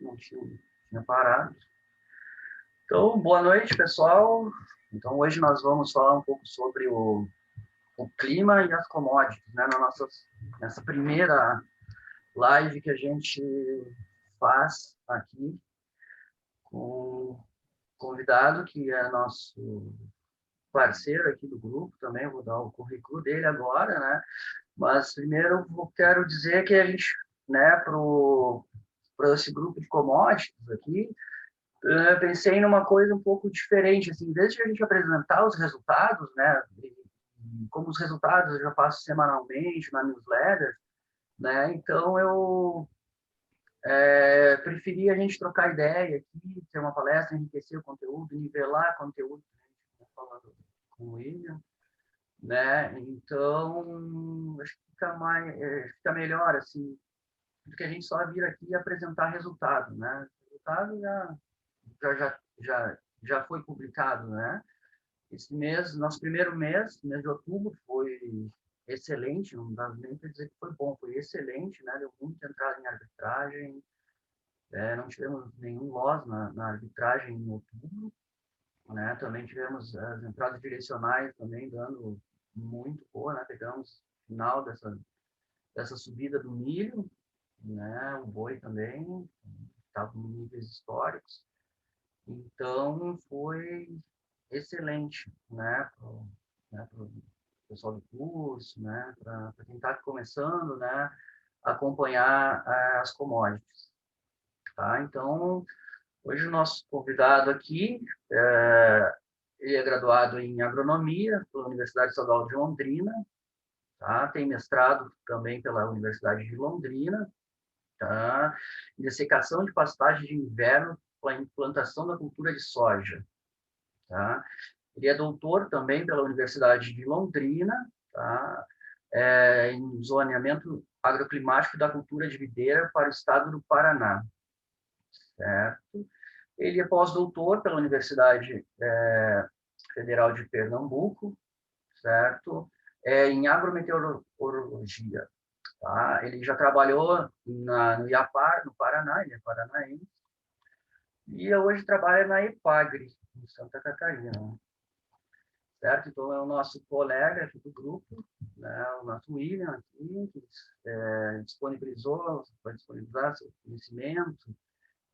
não tinha parado. Então, boa noite, pessoal. Então, hoje nós vamos falar um pouco sobre o clima e as commodities, né? Nessa primeira live que a gente faz aqui com o convidado, que é nosso parceiro aqui do grupo também. Eu vou dar o currículo dele agora, né? Mas primeiro eu quero dizer que a gente, né, para esse grupo de commodities aqui, eu pensei numa coisa um pouco diferente, assim, desde a gente apresentar os resultados, né, como os resultados eu já faço semanalmente na newsletter, né, então eu preferi a gente trocar ideia aqui, ter uma palestra, enriquecer o conteúdo, nivelar conteúdo, né, falando com o William, né, então acho que fica melhor, assim, do que a gente só vir aqui e apresentar resultado, né, resultado já foi publicado, né? Esse mês, nosso primeiro mês de outubro, foi excelente, não dá nem para dizer que foi bom, foi excelente, né? Deu muita entrada em arbitragem, não tivemos nenhum loss na arbitragem em outubro, né? Também tivemos as entradas direcionais também dando muito boa, né? Pegamos o final dessa subida do milho, né? O boi também estava em níveis históricos. Então, foi excelente, né, pro pessoal do curso, né, para quem está começando, né, acompanhar as commodities, tá? Então, hoje o nosso convidado aqui, ele é graduado em agronomia pela Universidade Estadual de Londrina, tá? Tem mestrado também pela Universidade de Londrina, tá? Em dessecação de pastagem de inverno com a implantação da cultura de soja, tá? Ele é doutor também pela Universidade de Londrina, tá? Em zoneamento agroclimático da cultura de videira para o estado do Paraná, certo? Ele é pós-doutor pela Universidade Federal de Pernambuco, certo? Em agrometeorologia, tá? Ele já trabalhou no IAPAR, no Paraná, ele é paranaense, e hoje trabalha na EPAGRE, em Santa Catarina, certo? Então, é o nosso colega aqui do grupo, né? O nosso William aqui, que vai disponibilizar seu conhecimento,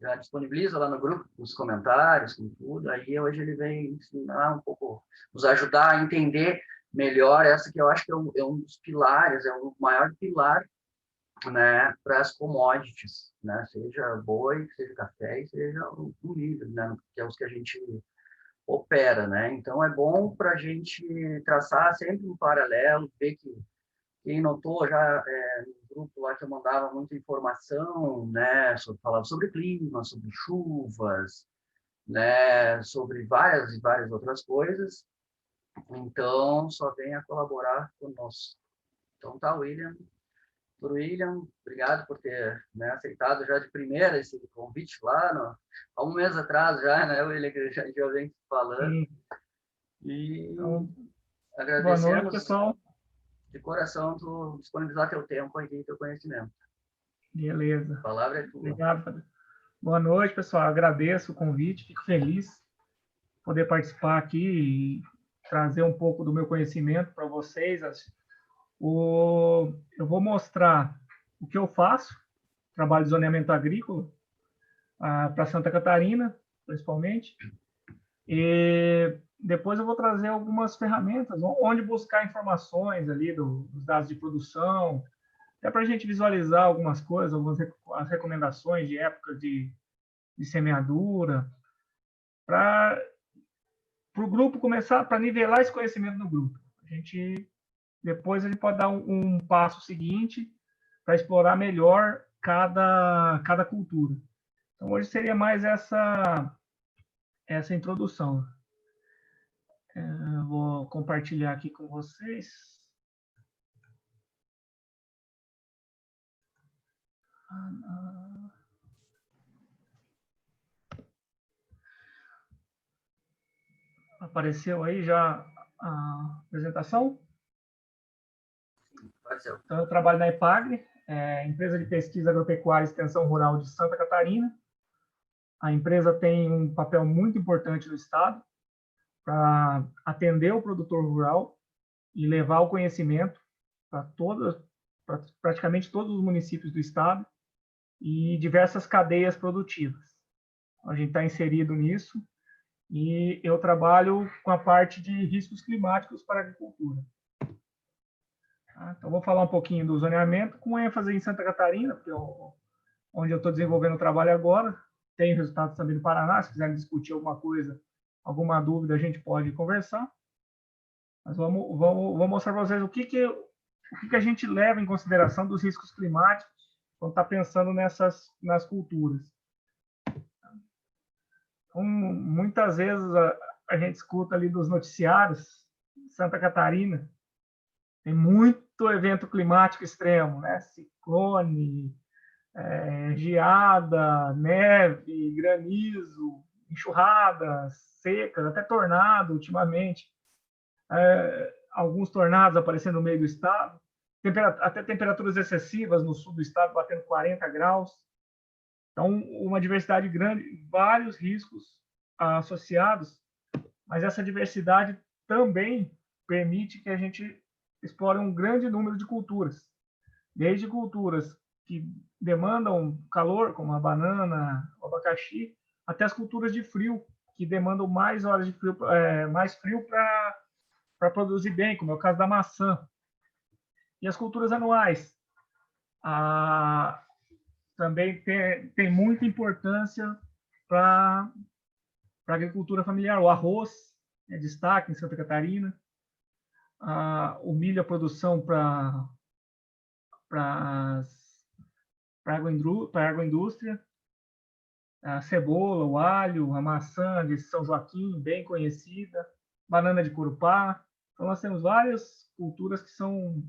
já disponibiliza lá no grupo os comentários, com tudo. Aí hoje ele vem ensinar um pouco, nos ajudar a entender melhor essa que eu acho que é um dos pilares, é o maior pilar, né, para as commodities, né? Seja boi, seja café, seja o milho, né? Que é os que a gente opera, né? Então, é bom para a gente traçar sempre um paralelo, ver que quem notou já no grupo lá que eu mandava muita informação, né? Falava sobre clima, sobre chuvas, né? Sobre várias e várias outras coisas. Então, só venha colaborar conosco. Então, tá, William. Doutor William, obrigado por ter, né, aceitado já de primeira esse convite lá há um mês atrás já, né, William, que já vem falando. Sim. E Então, boa noite, agradecemos pessoal. de coração tu disponibilizar teu tempo e teu conhecimento. Beleza. A palavra é tua. Obrigado, Fábio. Boa noite, pessoal. Agradeço o convite, fico feliz de poder participar aqui e trazer um pouco do meu conhecimento para vocês. Eu vou mostrar o que eu faço, trabalho de zoneamento agrícola para Santa Catarina, principalmente. E depois eu vou trazer algumas ferramentas, onde buscar informações ali dos dados de produção, é para a gente visualizar algumas coisas, as recomendações de época de semeadura, para o grupo começar, para nivelar esse conhecimento no grupo. Depois a gente pode dar um passo seguinte para explorar melhor cada cultura. Então, hoje seria mais essa introdução. Eu vou compartilhar aqui com vocês. Apareceu aí já a apresentação? Apareceu. Então, eu trabalho na EPAGRE, empresa de pesquisa agropecuária e extensão rural de Santa Catarina. A empresa tem um papel muito importante no Estado para atender o produtor rural e levar o conhecimento para praticamente todos os municípios do Estado e diversas cadeias produtivas. A gente está inserido nisso e eu trabalho com a parte de riscos climáticos para a agricultura. Então, vou falar um pouquinho do zoneamento, com ênfase em Santa Catarina, porque onde eu estou desenvolvendo o trabalho agora. Tem resultados também do Paraná. Se quiserem discutir alguma coisa, alguma dúvida, a gente pode conversar. Mas vou mostrar para vocês o que a gente leva em consideração dos riscos climáticos quando está pensando nas culturas. Então, muitas vezes a gente escuta ali dos noticiários, Santa Catarina tem muito evento climático extremo, né? Ciclone, geada, neve, granizo, enxurradas, secas, até tornado ultimamente. Alguns tornados aparecendo no meio do estado, até temperaturas excessivas no sul do estado, batendo 40 graus. Então, uma diversidade grande, vários riscos associados, mas essa diversidade também permite que a gente explore um grande número de culturas, desde culturas que demandam calor, como a banana, o abacaxi, até as culturas de frio, que demandam mais horas de frio, mais frio para produzir bem, como é o caso da maçã. E as culturas anuais também tem muita importância para a agricultura familiar. O arroz é destaque em Santa Catarina, o milho, a produção para a agroindústria, a cebola, o alho, a maçã de São Joaquim, bem conhecida, banana de Corupá. Então, nós temos várias culturas que são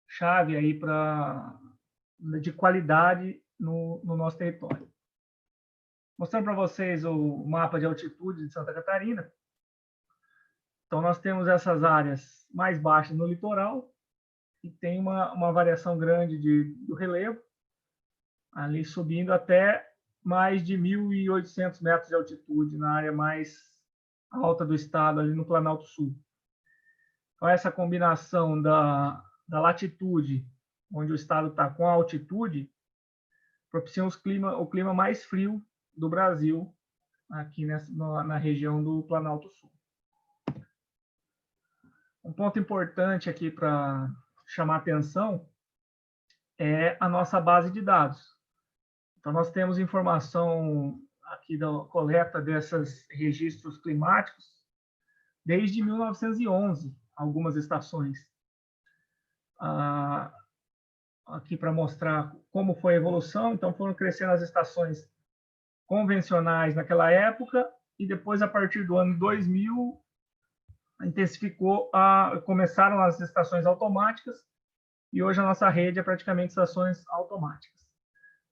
chave aí de qualidade no nosso território. Mostrando para vocês o mapa de altitude de Santa Catarina. Então, nós temos essas áreas mais baixas no litoral e tem uma variação grande do relevo, ali subindo até mais de 1.800 metros de altitude na área mais alta do estado, ali no Planalto Sul. Então, essa combinação da latitude, onde o estado está, com a altitude, propicia o clima mais frio do Brasil, aqui na região do Planalto Sul. Um ponto importante aqui para chamar atenção é a nossa base de dados. Então, nós temos informação aqui da coleta desses registros climáticos desde 1911, algumas estações. Aqui para mostrar como foi a evolução. Então, foram crescendo as estações convencionais naquela época e depois, a partir do ano 2000, começaram as estações automáticas e hoje a nossa rede é praticamente estações automáticas.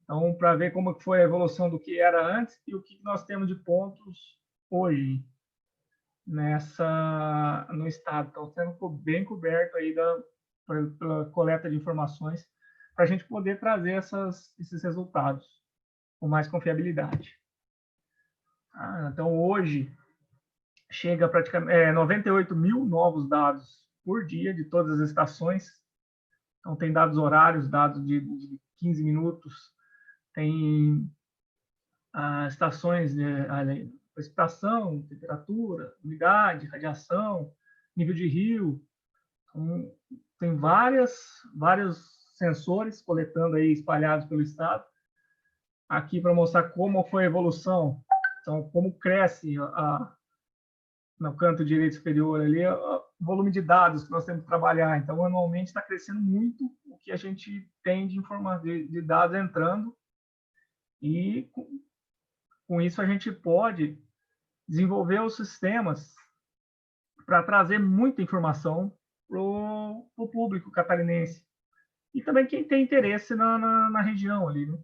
Então, para ver como foi a evolução do que era antes e o que nós temos de pontos hoje no estado. Então, sendo bem coberto aí pela coleta de informações para a gente poder trazer esses resultados com mais confiabilidade. Então, hoje, chega a praticamente 98 mil novos dados por dia de todas as estações. Então, tem dados horários, dados de 15 minutos, tem estações de precipitação, temperatura, umidade, radiação, nível de rio. Então, tem vários sensores coletando aí, espalhados pelo estado. Aqui para mostrar como foi a evolução, então como cresce no canto direito superior ali, o volume de dados que nós temos que trabalhar. Então, anualmente está crescendo muito o que a gente tem de dados entrando, e com isso a gente pode desenvolver os sistemas para trazer muita informação para o público catarinense e também quem tem interesse na região ali, né?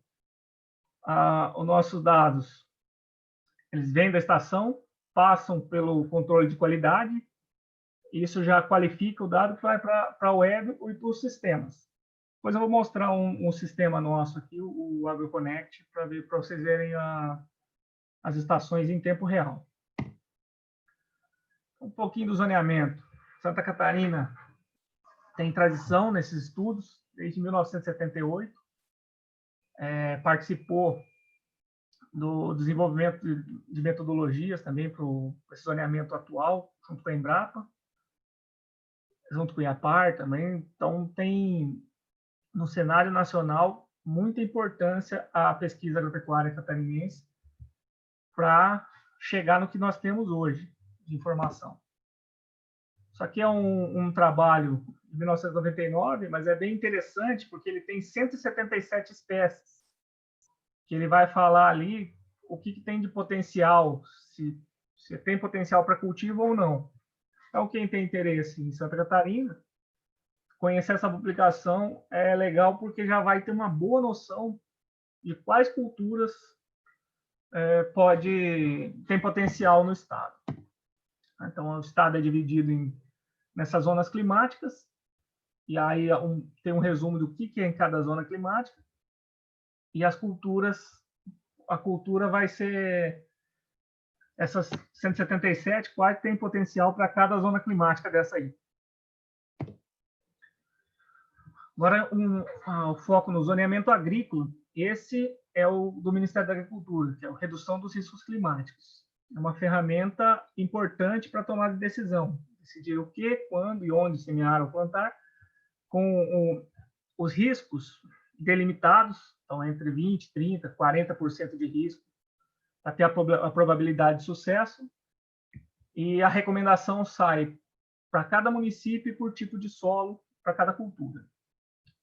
Os nossos dados, eles vêm da estação, passam pelo controle de qualidade, e isso já qualifica o dado que vai para a web e para os sistemas. Depois eu vou mostrar um sistema nosso aqui, o AgroConnect, para vocês verem as estações em tempo real. Um pouquinho do zoneamento. Santa Catarina tem tradição nesses estudos, desde 1978. Participou do desenvolvimento de metodologias também para esse zoneamento atual, junto com a Embrapa, junto com o IAPAR também. Então, tem, no cenário nacional, muita importância a pesquisa agropecuária catarinense para chegar no que nós temos hoje de informação. Isso aqui é um trabalho de 1999, mas é bem interessante porque ele tem 177 espécies, que ele vai falar ali o que tem de potencial, se tem potencial para cultivo ou não. Então, quem tem interesse em Santa Catarina, conhecer essa publicação é legal porque já vai ter uma boa noção de quais culturas tem potencial no estado. Então, o estado é dividido nessas zonas climáticas, e aí tem um resumo do que é em cada zona climática, e as culturas, a cultura vai ser essas 177, quais tem potencial para cada zona climática dessa aí. Agora, o foco no zoneamento agrícola, esse é o do Ministério da Agricultura, que é a redução dos riscos climáticos. É uma ferramenta importante para tomar de decisão, decidir o que, quando e onde semear ou plantar, com os riscos delimitados, então entre 20%, 30%, 40% de risco, até a probabilidade de sucesso, e a recomendação sai para cada município e por tipo de solo, para cada cultura.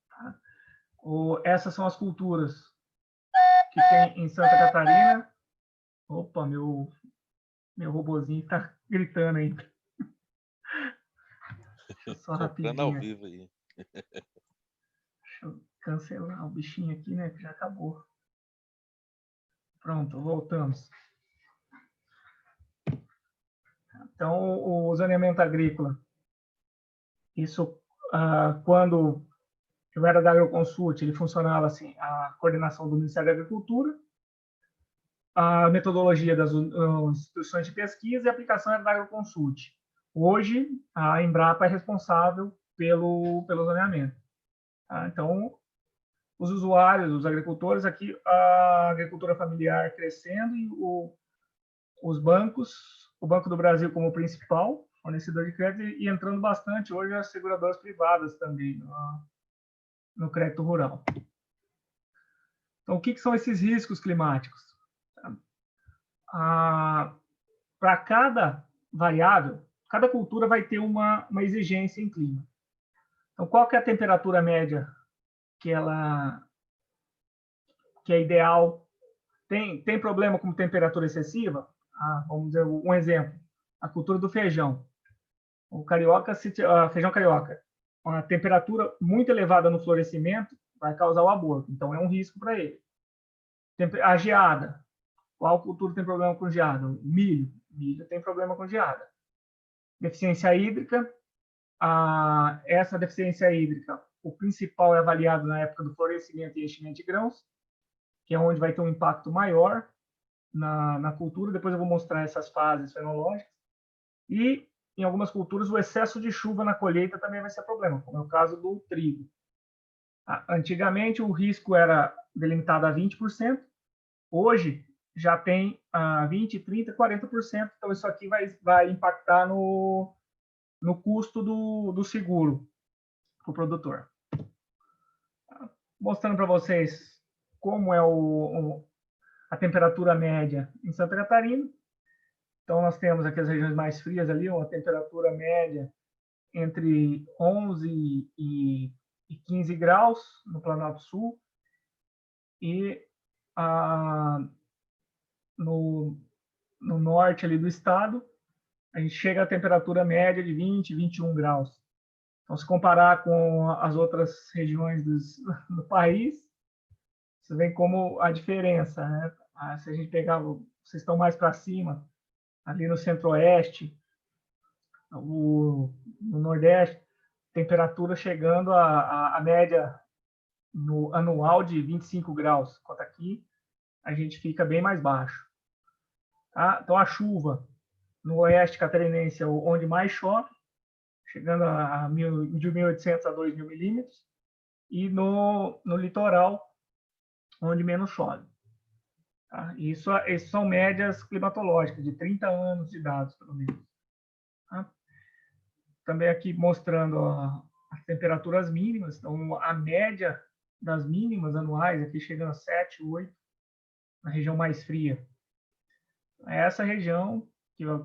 Tá? Essas são as culturas que tem em Santa Catarina. Opa, meu robozinho está gritando aí. Só rapidinho. Ao vivo aí. Deixa eu cancelar o bichinho aqui, né? Que já acabou. Pronto, voltamos. Então, o zoneamento agrícola. Isso, quando eu era da Agroconsult, ele funcionava assim, a coordenação do Ministério da Agricultura, a metodologia das instituições de pesquisa e a aplicação era da Agroconsult. Hoje, a Embrapa é responsável pelo zoneamento. Tá? Então, os usuários, os agricultores, aqui a agricultura familiar crescendo e os bancos, o Banco do Brasil como principal fornecedor de crédito e entrando bastante hoje as seguradoras privadas também no crédito rural. Então, o que são esses riscos climáticos? Para cada variável, cada cultura vai ter uma exigência em clima. Então, qual que é a temperatura média que é ideal? Tem problema com temperatura excessiva? Vamos dizer um exemplo, a cultura do feijão. O feijão carioca, uma temperatura muito elevada no florescimento vai causar o aborto, então é um risco para ele. A geada, qual cultura tem problema com geada? O milho tem problema com geada. Deficiência hídrica, essa deficiência hídrica, o principal é avaliado na época do florescimento e enchimento de grãos, que é onde vai ter um impacto maior na cultura. Depois eu vou mostrar essas fases fenológicas. E, em algumas culturas, o excesso de chuva na colheita também vai ser problema, como é o caso do trigo. Antigamente, o risco era delimitado a 20%, hoje já tem 20%, 30%, 40%, então isso aqui vai impactar no custo do seguro para o produtor. Mostrando para vocês como é a temperatura média em Santa Catarina. Então, nós temos aqui as regiões mais frias ali, uma temperatura média entre 11 e 15 graus no Planalto Sul. E no norte ali do estado, a gente chega à temperatura média de 20, 21 graus. Então, se comparar com as outras regiões do país, você vê como a diferença, né? Se a gente pegar, vocês estão mais para cima, ali no centro-oeste, no nordeste, temperatura chegando a média no anual de 25 graus, enquanto aqui a gente fica bem mais baixo. Então, a chuva no oeste catarinense é onde mais chove, chegando de 1.800 a 2.000 milímetros, e no litoral, onde menos chove. Tá? Isso são médias climatológicas, de 30 anos de dados, pelo menos. Tá? Também aqui mostrando as temperaturas mínimas, então a média das mínimas anuais, aqui chegando a 7, 8, na região mais fria. É essa região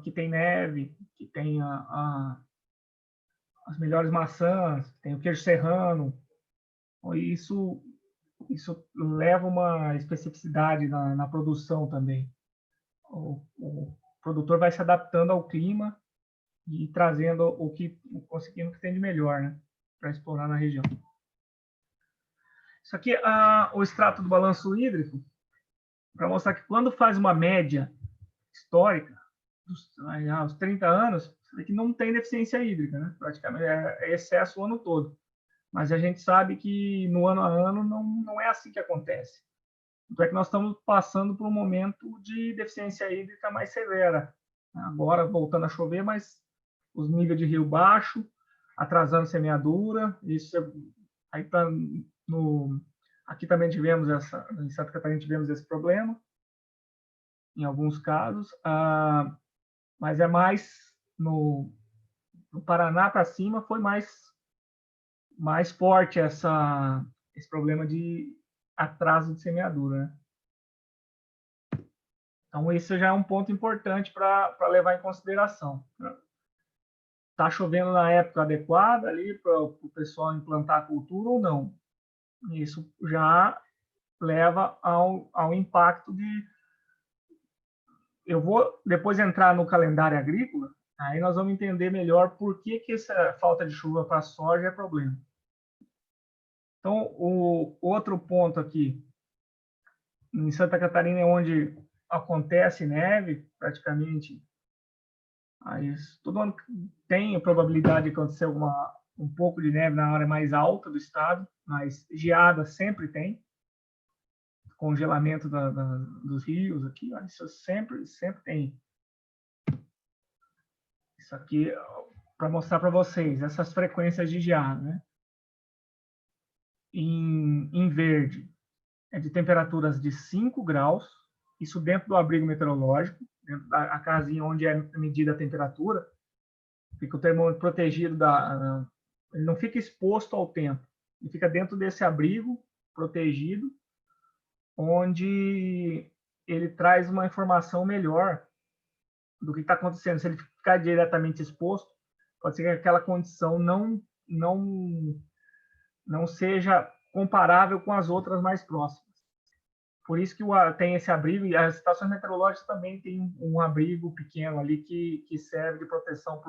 que tem neve, que tem as melhores maçãs, tem o queijo serrano. Isso leva uma especificidade na produção também. O produtor vai se adaptando ao clima e trazendo conseguindo o que tem de melhor, né, para explorar na região. Isso aqui é o extrato do balanço hídrico, para mostrar que quando faz uma média histórica, aos 30 anos, que não tem deficiência hídrica, né? Praticamente é excesso o ano todo. Mas a gente sabe que no ano a ano não é assim que acontece. Então é que nós estamos passando por um momento de deficiência hídrica mais severa. Agora voltando a chover, mas os níveis de rio baixo, atrasando semeadura, isso aí tá aqui também tivemos em Santa Catarina tivemos esse problema, em alguns casos, mas é mais no Paraná para cima foi mais forte esse problema de atraso de semeadura, né? Então, isso já é um ponto importante para levar em consideração. Está chovendo na época adequada ali para o pessoal implantar a cultura ou não? Isso já leva ao impacto de... Eu vou depois entrar no calendário agrícola, aí nós vamos entender melhor por que essa falta de chuva para a soja é problema. Então, o outro ponto aqui, em Santa Catarina, é onde acontece neve, praticamente. Aí, todo ano tem a probabilidade de acontecer um pouco de neve na área mais alta do estado, mas geada sempre tem. Congelamento dos rios aqui, isso sempre tem. Isso aqui para mostrar para vocês essas frequências de geada, né? Em verde, é de temperaturas de 5 graus, isso dentro do abrigo meteorológico, dentro da casinha onde é medida a temperatura, fica o termômetro protegido, ele não fica exposto ao tempo, ele fica dentro desse abrigo protegido, onde ele traz uma informação melhor do que está acontecendo. Se ele ficar diretamente exposto, pode ser que aquela condição não seja comparável com as outras mais próximas. Por isso que tem esse abrigo, e as estações meteorológicas também tem um abrigo pequeno ali que serve de proteção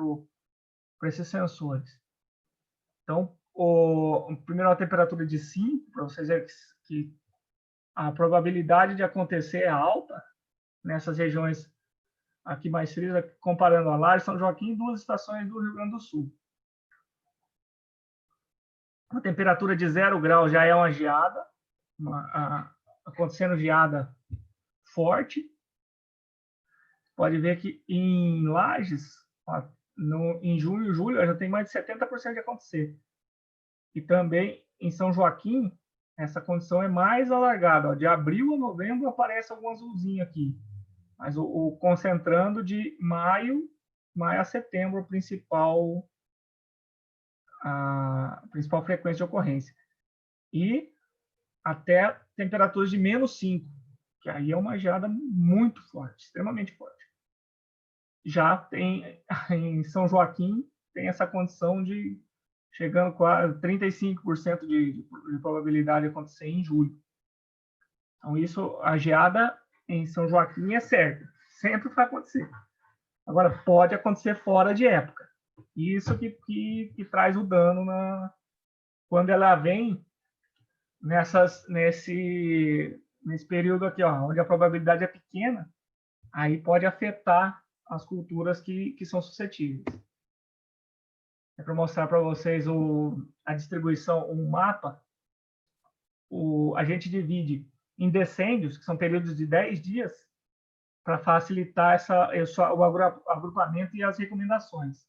para esses sensores. Então, primeiro a temperatura de 5, para vocês verem que a probabilidade de acontecer é alta nessas regiões aqui mais frias, comparando a Laje, São Joaquim e 2 estações do Rio Grande do Sul. A temperatura de 0 graus já é uma geada, acontecendo geada forte. Pode ver que em Lages, em junho e julho, já tem mais de 70% de acontecer. E também em São Joaquim, essa condição é mais alargada. De abril a novembro aparece algum azulzinho aqui. Mas concentrando de maio a setembro, a principal frequência de ocorrência. E até temperaturas de -5, que aí é uma geada muito forte, extremamente forte. Já tem em São Joaquim, tem essa condição de chegando quase 35% de probabilidade de acontecer em julho. Então, a geada em São Joaquim é certa, sempre vai acontecer. Agora, pode acontecer fora de época. Isso que traz o dano quando ela vem nesse período aqui, onde a probabilidade é pequena, aí pode afetar as culturas que são suscetíveis. É para mostrar para vocês a distribuição, um mapa. A gente divide em decênios, que são períodos de 10 dias, para facilitar o agrupamento e as recomendações.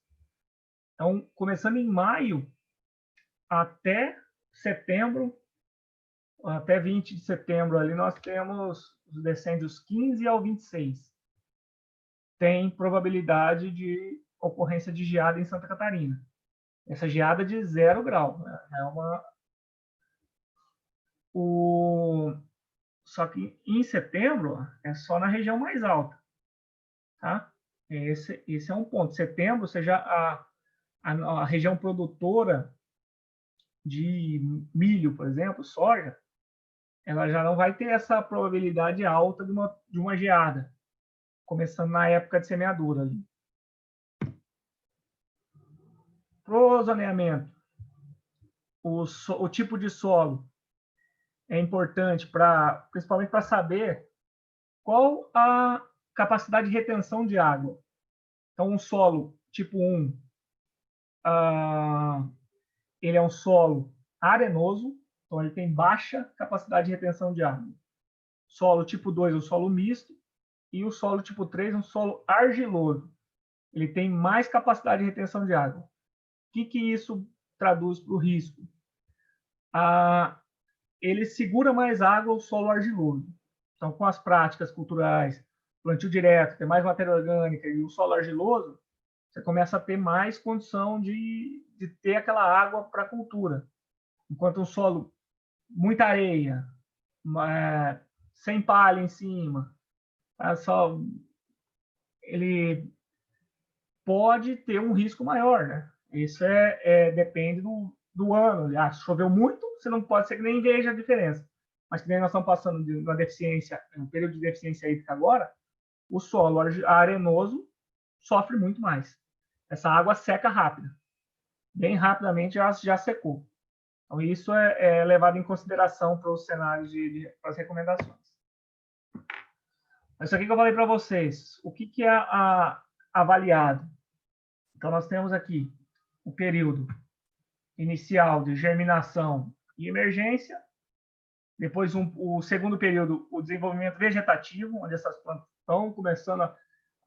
Então, começando em maio até setembro, até 20 de setembro, ali nós temos os decênios 15 ao 26. Tem probabilidade de ocorrência de geada em Santa Catarina. Essa geada de 0 grau. Né? Só que em setembro é só na região mais alta. Tá? Esse é um ponto. Setembro, seja a região produtora de milho, por exemplo, soja, ela já não vai ter essa probabilidade alta de uma geada, começando na época de semeadura. Para o zoneamento, o tipo de solo é importante, principalmente para saber qual a capacidade de retenção de água. Então, um solo tipo 1, ele é um solo arenoso, então ele tem baixa capacidade de retenção de água. Solo tipo 2 é um solo misto, e o solo tipo 3 é um solo argiloso. Ele tem mais capacidade de retenção de água. O que isso traduz para o risco? Ele segura mais água, o solo argiloso. Então, com as práticas culturais, plantio direto, ter mais matéria orgânica e o solo argiloso, você começa a ter mais condição de ter aquela água para a cultura. Enquanto um solo, muita areia, sem palha em cima, ele pode ter um risco maior, né? Isso depende do ano. Se choveu muito, você não pode ser que nem veja a diferença. Mas que nem nós estamos passando de uma deficiência, um período de deficiência hídrica agora, o solo arenoso sofre muito mais. Essa água seca rápido. Bem rapidamente já secou. Então, isso é levado em consideração para os cenários, para as recomendações. Isso aqui que eu falei para vocês. O que é avaliado? Então, nós temos aqui o período inicial de germinação e emergência. Depois, o segundo período, o desenvolvimento vegetativo, onde essas plantas estão começando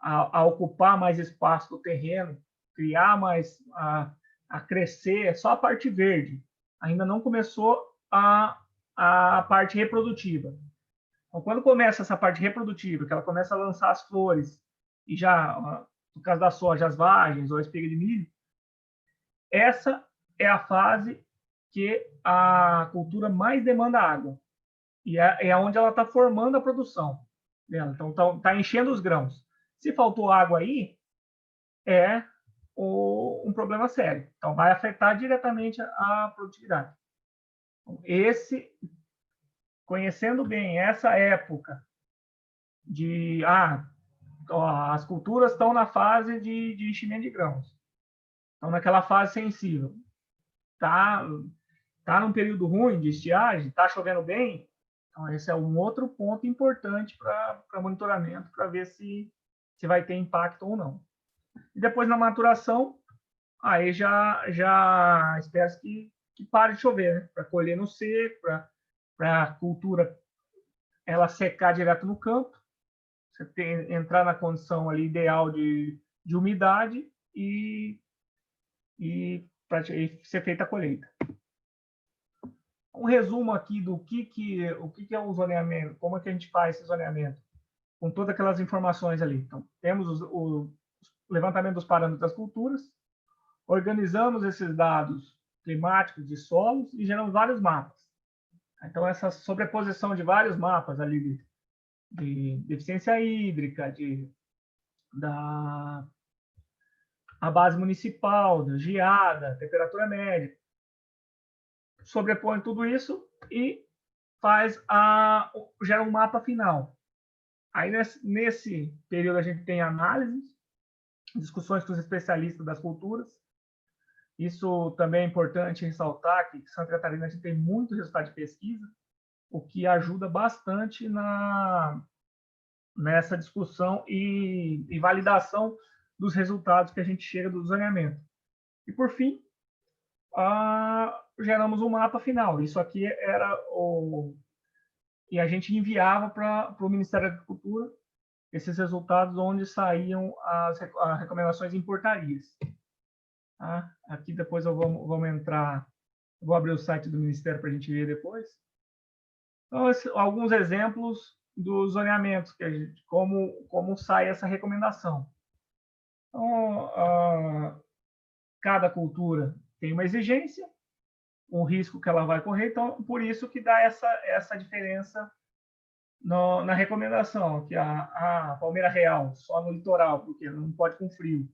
a ocupar mais espaço do terreno, criar mais, a crescer, só a parte verde. Ainda não começou a parte reprodutiva. Então, quando começa essa parte reprodutiva, que ela começa a lançar as flores, e já, no caso da soja, as vagens ou a espiga de milho, essa é a fase que a cultura mais demanda água. E é onde ela está formando a produção dela. Então, está enchendo os grãos. Se faltou água aí, é um problema sério. Então, vai afetar diretamente a produtividade. Conhecendo bem essa época de... as culturas estão na fase de enchimento de grãos. Estão naquela fase sensível. Tá num período ruim de estiagem, está chovendo bem, então esse é um outro ponto importante para monitoramento, para ver se vai ter impacto ou não. E depois, na maturação, aí já espera que pare de chover, né? Para colher no seco, para a cultura ela secar direto no campo, você entrar na condição ali ideal de umidade e ser feita a colheita. Um resumo aqui do que é um zoneamento, como é que a gente faz esse zoneamento, com todas aquelas informações ali. Então, temos o levantamento dos parâmetros das culturas, organizamos esses dados climáticos de solos e geramos vários mapas. Então, essa sobreposição de vários mapas ali de deficiência hídrica, a base municipal, da geada, temperatura média, sobrepõe tudo isso e gera um mapa final. Aí, nesse período, a gente tem análises, discussões com os especialistas das culturas. Isso também é importante ressaltar que em Santa Catarina a gente tem muito resultado de pesquisa, o que ajuda bastante nessa discussão e validação dos resultados que a gente chega do zoneamento. E, por fim, geramos um mapa final. Isso aqui e a gente enviava para o Ministério da Agricultura. esses resultados onde saíam as recomendações em portarias. Tá? Aqui depois vamos entrar, vou abrir o site do Ministério para a gente ver depois. Então, alguns exemplos dos zoneamentos, como sai essa recomendação. Então, cada cultura tem uma exigência, um risco que ela vai correr, então por isso que dá essa diferença na recomendação, que a palmeira real, só no litoral, porque não pode com frio.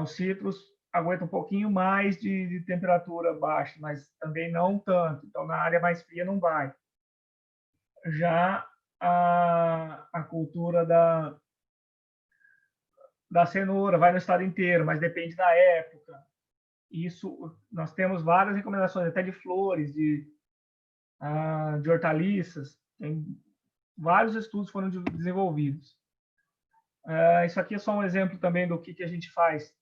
Os citros aguentam um pouquinho mais de temperatura baixa, mas também não tanto, então na área mais fria não vai. Já a cultura da cenoura vai no estado inteiro, mas depende da época. Isso, nós temos várias recomendações, até de flores, de hortaliças. Tem vários estudos foram desenvolvidos. Isso aqui é só um exemplo também do que a gente faz.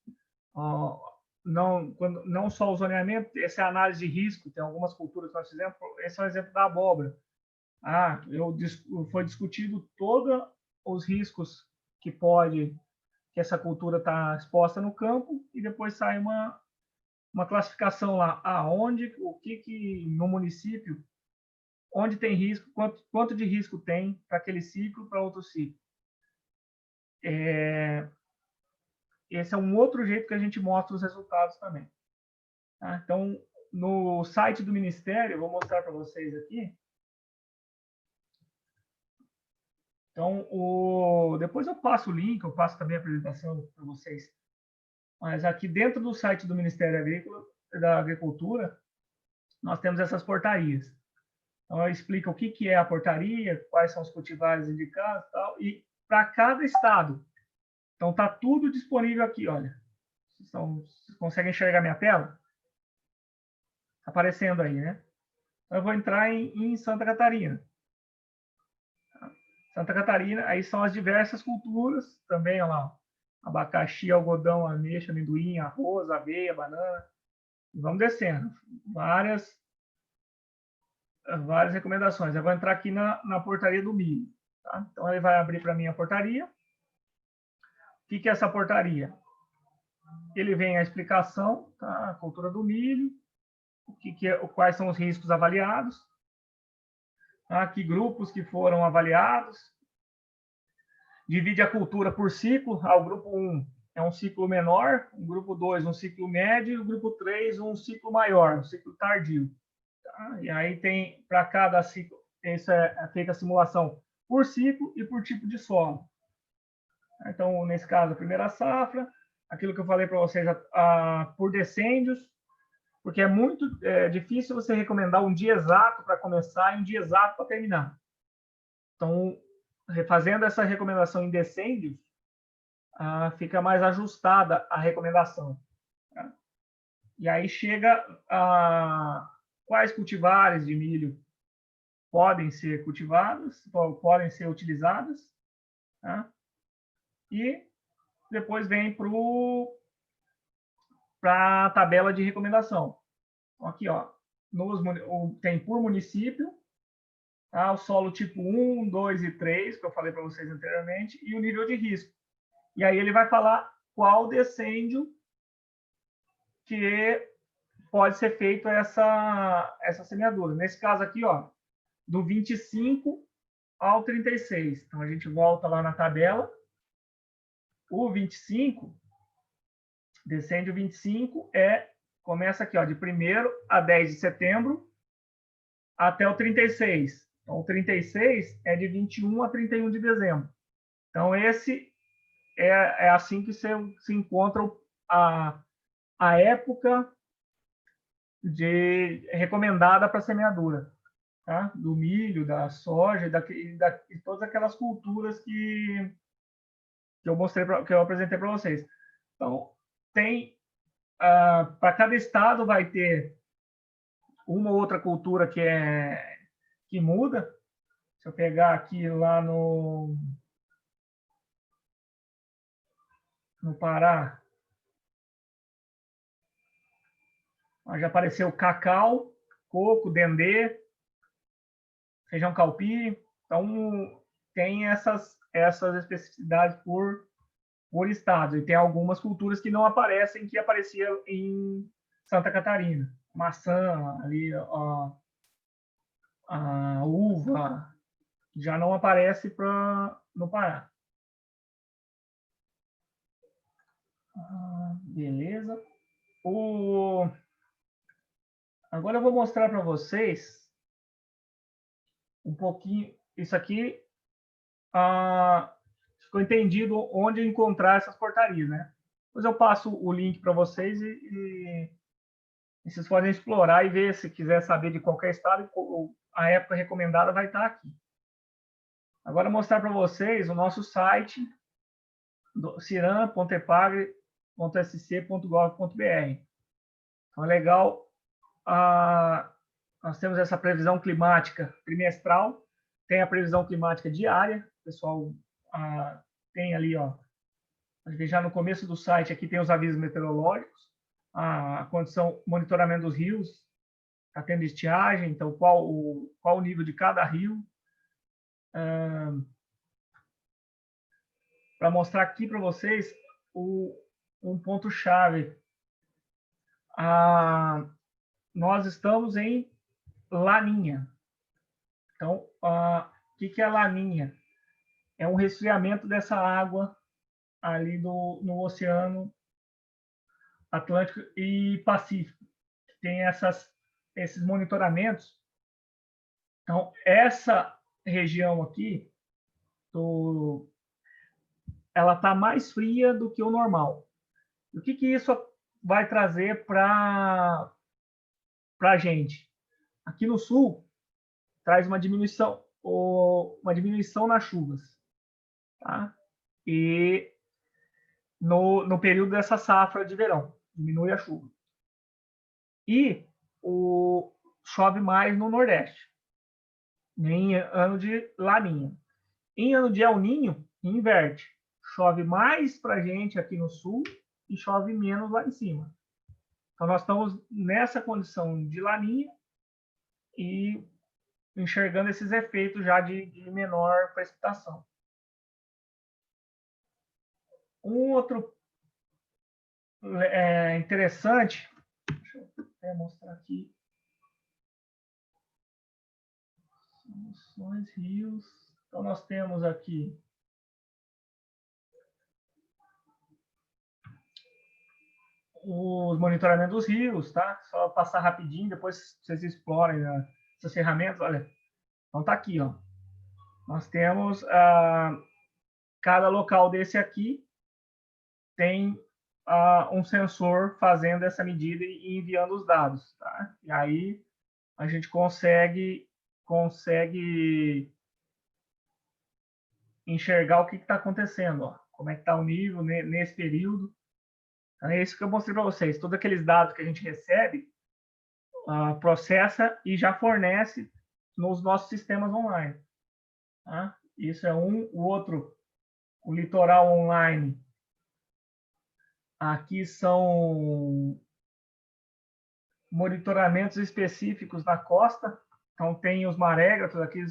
Não só o zoneamento, essa é a análise de risco. Tem algumas culturas que nós fizemos. Esse é um exemplo da abóbora. Foi discutido todos os riscos que essa cultura está exposta no campo, e depois sai uma classificação lá, o que no município, onde tem risco, quanto de risco tem para aquele ciclo, para outro ciclo. Esse é um outro jeito que a gente mostra os resultados também. Tá? Então, no site do Ministério, eu vou mostrar para vocês aqui. Então, depois eu passo o link, eu passo também a apresentação para vocês. Mas aqui dentro do site do Ministério da Agricultura, nós temos essas portarias. Então, explica o que é a portaria, quais são os cultivares indicados, e para cada estado. Então, está tudo disponível aqui, olha. Vocês conseguem enxergar minha tela? Está aparecendo aí, né? Então, eu vou entrar em Santa Catarina. Santa Catarina, aí são as diversas culturas, também, olha lá, abacaxi, algodão, ameixa, amendoim, arroz, aveia, banana. E vamos descendo. Várias recomendações. Eu vou entrar aqui na portaria do milho. Tá? Então, ele vai abrir para mim a portaria. O que é essa portaria? Ele vem a explicação, tá? A cultura do milho, quais são os riscos avaliados, tá? Que grupos que foram avaliados, divide a cultura por ciclo. O grupo 1 é um ciclo menor, o grupo 2 um ciclo médio, e o grupo 3 um ciclo maior, um ciclo tardio. Tá? E aí tem, para cada ciclo, isso é feita a simulação por ciclo e por tipo de solo. Então, nesse caso, a primeira safra, aquilo que eu falei para vocês, por decênios, porque é muito difícil você recomendar um dia exato para começar e um dia exato para terminar. Então, fazendo essa recomendação em decênios, fica mais ajustada a recomendação. Tá? E aí chega a quais cultivares de milho podem ser cultivados, podem ser utilizados, tá? E depois vem para a tabela de recomendação. Então, aqui, ó, tem por município, tá? O solo tipo 1, 2 e 3, que eu falei para vocês anteriormente, e o nível de risco. E aí ele vai falar qual decêndio que pode ser feito essa semeadura. Nesse caso aqui, ó, do 25 ao 36. Então, a gente volta lá na tabela. O 25, decêndio 25, começa aqui, ó, de 1º a 10 de setembro até o 36. Então, o 36 é de 21 a 31 de dezembro. Então, esse é assim que se encontra a época recomendada para semeadura, tá? Do milho, da soja, e todas aquelas culturas que eu mostrei, que eu apresentei para vocês. Então, tem para cada estado vai ter uma ou outra cultura que muda. Se eu pegar aqui lá no Pará, já apareceu cacau, coco, dendê, feijão calpi. Então, tem essas especificidades por estado. E tem algumas culturas que não aparecem, que apareciam em Santa Catarina. Maçã, ali, a uva, já não aparece no Pará. Beleza. Agora eu vou mostrar para vocês um pouquinho. Isso aqui ficou entendido onde encontrar essas portarias, né? Depois eu passo o link para vocês e vocês podem explorar e ver, se quiser saber de qualquer estado, a época recomendada vai estar aqui. Agora eu vou mostrar para vocês o nosso site, ciram.epagre.sc.gov.br. Então é legal, nós temos essa previsão climática trimestral, tem a previsão climática diária, o pessoal tem ali, ó, já no começo do site aqui tem os avisos meteorológicos, a condição, monitoramento dos rios, está tendo estiagem, então qual o nível de cada rio. Para mostrar aqui para vocês um ponto-chave. Nós estamos em Laninha. Então, o que é Laninha? É um resfriamento dessa água ali no Oceano Atlântico e Pacífico. Tem esses monitoramentos. Então, essa região aqui, ela está mais fria do que o normal. O que isso vai trazer para a gente? Aqui no sul, traz uma diminuição nas chuvas. Tá? E no período dessa safra de verão, diminui a chuva. E chove mais no Nordeste, em ano de Laninha. Em ano de El Ninho, inverte. Chove mais para a gente aqui no sul e chove menos lá em cima. Então, nós estamos nessa condição de Laninha e enxergando esses efeitos já de menor precipitação. Um outro interessante, deixa eu até mostrar aqui. Soluções, rios. Então, nós temos aqui os monitoramentos dos rios, tá? Só passar rapidinho, depois vocês explorem essas ferramentas. Olha, então tá aqui, ó. Nós temos cada local desse aqui tem um sensor fazendo essa medida e enviando os dados, tá? E aí a gente consegue enxergar o que está acontecendo, ó. Como é que está o nível nesse período. Então, é isso que eu mostrei para vocês. Todos aqueles dados que a gente recebe, processa e já fornece nos nossos sistemas online. Tá? Isso é um. O outro, o litoral online. Aqui são monitoramentos específicos na costa. Então, tem os marégrafos. Aqui,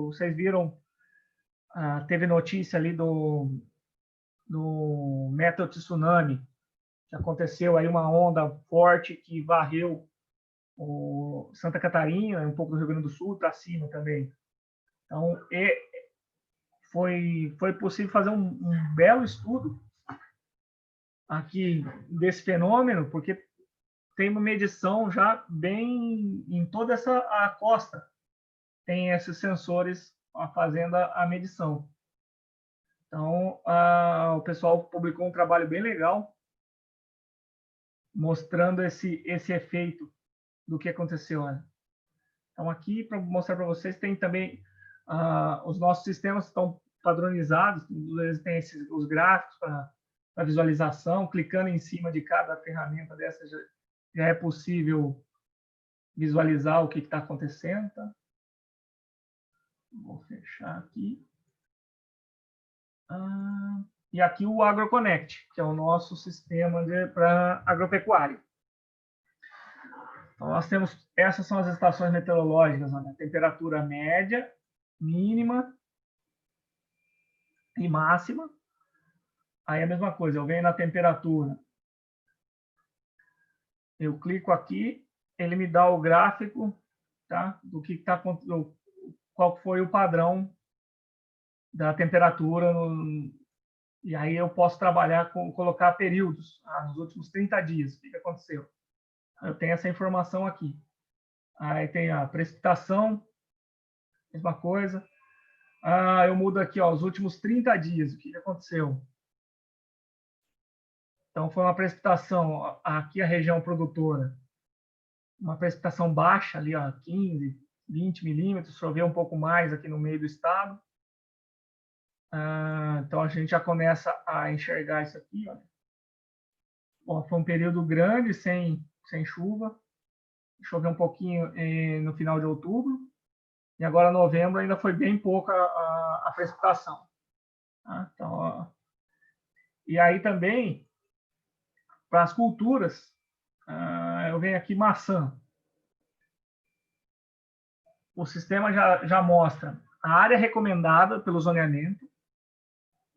vocês viram, teve notícia ali do método tsunami. Aconteceu aí uma onda forte que varreu Santa Catarina, um pouco do Rio Grande do Sul, para cima também. Então, foi possível fazer um belo estudo aqui desse fenômeno, porque tem uma medição já bem em toda a costa. Tem esses sensores fazendo a medição. Então, o pessoal publicou um trabalho bem legal, mostrando esse efeito do que aconteceu. Né? Então, aqui, para mostrar para vocês, tem também os nossos sistemas estão padronizados, eles têm os gráficos para visualização, clicando em cima de cada ferramenta dessa já é possível visualizar o que está acontecendo. Tá? Vou fechar aqui. E aqui o AgroConnect, que é o nosso sistema para agropecuária. Então, nós temos, essas são as estações meteorológicas, né? Temperatura média, mínima, e máxima. Aí a mesma coisa, eu venho na temperatura, eu clico aqui, ele me dá o gráfico, tá? Do que está acontecendo, qual foi o padrão da temperatura, e aí eu posso trabalhar com, colocar períodos, nos últimos 30 dias, o que aconteceu. Eu tenho essa informação aqui. Aí tem a precipitação, mesma coisa. Eu mudo aqui, ó, os últimos 30 dias, o que aconteceu. Então, foi uma precipitação, aqui a região produtora, uma precipitação baixa, ali, ó, 15, 20 milímetros, choveu um pouco mais aqui no meio do estado. Então, a gente já começa a enxergar isso aqui. Olha. Bom, foi um período grande, sem chuva. Choveu um pouquinho no final de outubro. E agora, novembro, ainda foi bem pouca a precipitação. Tá? Então, ó. E aí também, para as culturas, eu venho aqui maçã. O sistema já mostra a área recomendada pelo zoneamento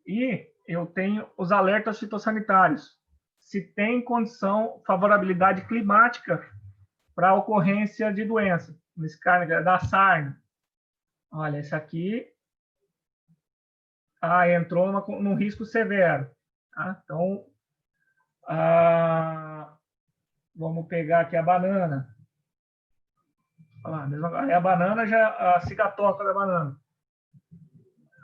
e eu tenho os alertas fitossanitários. Se tem condição, favorabilidade climática para a ocorrência de doença. Nesse caso, da sarna. Olha, esse aqui entrou num risco severo. Tá? Então, vamos pegar aqui a banana. A banana, a cigatoca da banana.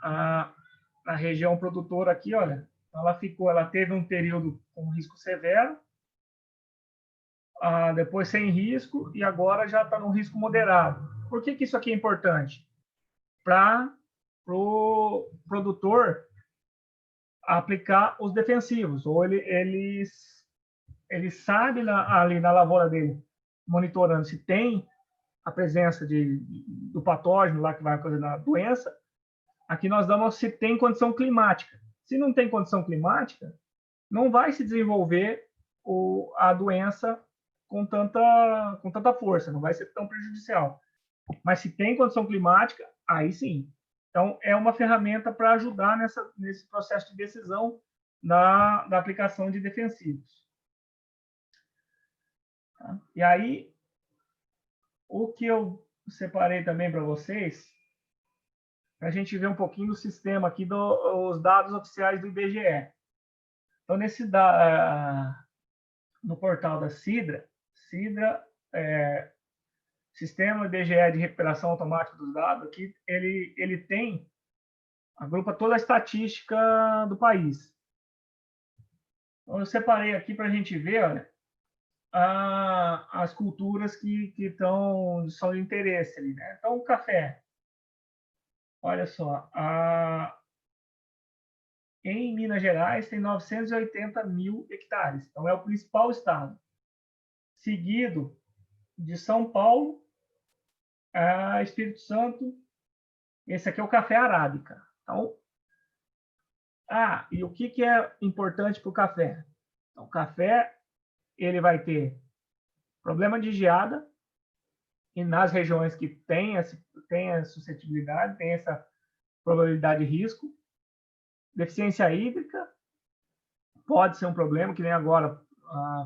A região produtora aqui, olha, ela teve um período com risco severo, depois sem risco e agora já está no risco moderado. Por que isso aqui é importante? Para o produtor aplicar os defensivos, ou ele sabe ali na lavoura dele, monitorando se tem a presença do patógeno lá que vai ocasionar a doença. Aqui nós damos se tem condição climática. Se não tem condição climática, não vai se desenvolver a doença com tanta força, não vai ser tão prejudicial. Mas se tem condição climática, aí sim. Então, é uma ferramenta para ajudar nesse processo de decisão da aplicação de defensivos. Tá? E aí, o que eu separei também para vocês, para a gente ver um pouquinho do sistema aqui, dos dados oficiais do IBGE. Então, no portal da Sidra, Sistema IBGE de Recuperação Automática dos Dados, aqui ele agrupa toda a estatística do país. Então, eu separei aqui para a gente ver, olha, as culturas que são de interesse ali, né? Então, o café. Olha só, em Minas Gerais tem 980 mil hectares, então é o principal estado. Seguido de São Paulo, Espírito Santo, esse aqui é o café arábica. Então, e o que é importante para o café? Então, o café ele vai ter problema de geada, e nas regiões que tem a suscetibilidade, tem essa probabilidade de risco. Deficiência hídrica pode ser um problema, que nem agora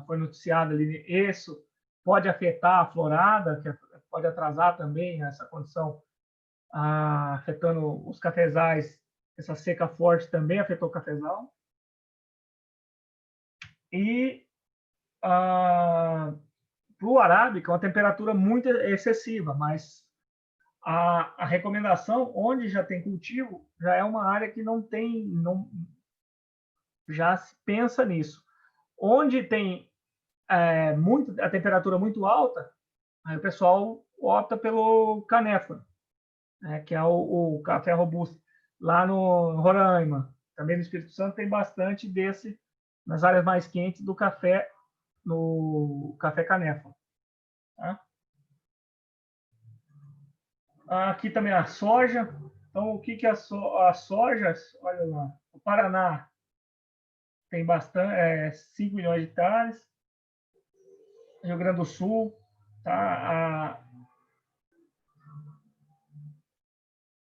foi noticiado ali, isso pode afetar a florada, que pode atrasar também essa condição, afetando os cafezais. Essa seca forte também afetou o cafezal. E para o arábica, uma temperatura muito excessiva, mas a recomendação, onde já tem cultivo, já é uma área que já se pensa nisso. Onde tem a temperatura muito alta, aí o pessoal opta pelo canéfora, né, que é o café robusto. Lá no Roraima, também no Espírito Santo, tem bastante desse, nas áreas mais quentes, do café, no café canéfora. Tá? Aqui também a soja. Então, o que é a soja? Olha lá, o Paraná tem bastante, 5 milhões de hectares. Rio Grande do Sul, tá?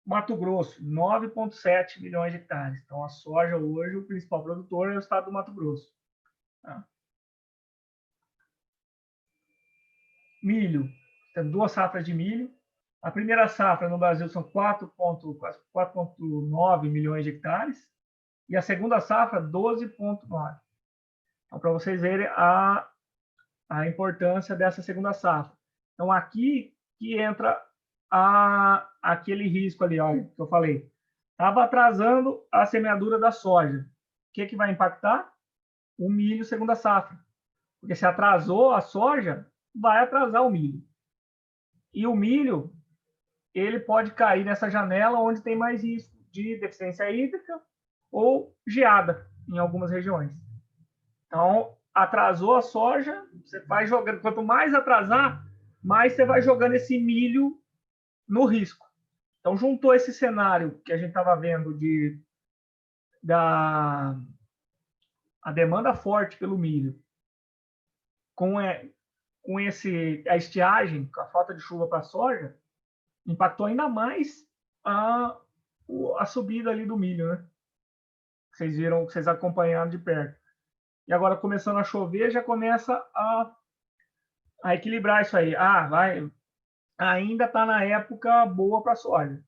Mato Grosso, 9,7 milhões de hectares. Então, a soja hoje, o principal produtor é o estado do Mato Grosso. Tá? Milho, tem 2 safras de milho. A primeira safra no Brasil são 4,9 milhões de hectares. E a segunda safra, 12,9. Então, para vocês verem a importância dessa segunda safra. Então, aqui que entra aquele risco ali, olha, que eu falei. Estava atrasando a semeadura da soja. O que vai impactar? O milho segunda safra. Porque se atrasou a soja, vai atrasar o milho. E o milho, ele pode cair nessa janela onde tem mais risco de deficiência hídrica ou geada em algumas regiões. Então, atrasou a soja, você vai jogando. Quanto mais atrasar, mais você vai jogando esse milho no risco. Então, juntou esse cenário que a gente estava vendo a demanda forte pelo milho com a estiagem, com a falta de chuva para a soja, impactou ainda mais a subida ali do milho, né? Vocês viram, vocês acompanharam de perto. E agora, começando a chover, já começa a equilibrar isso aí. Ainda está na época boa para a soja.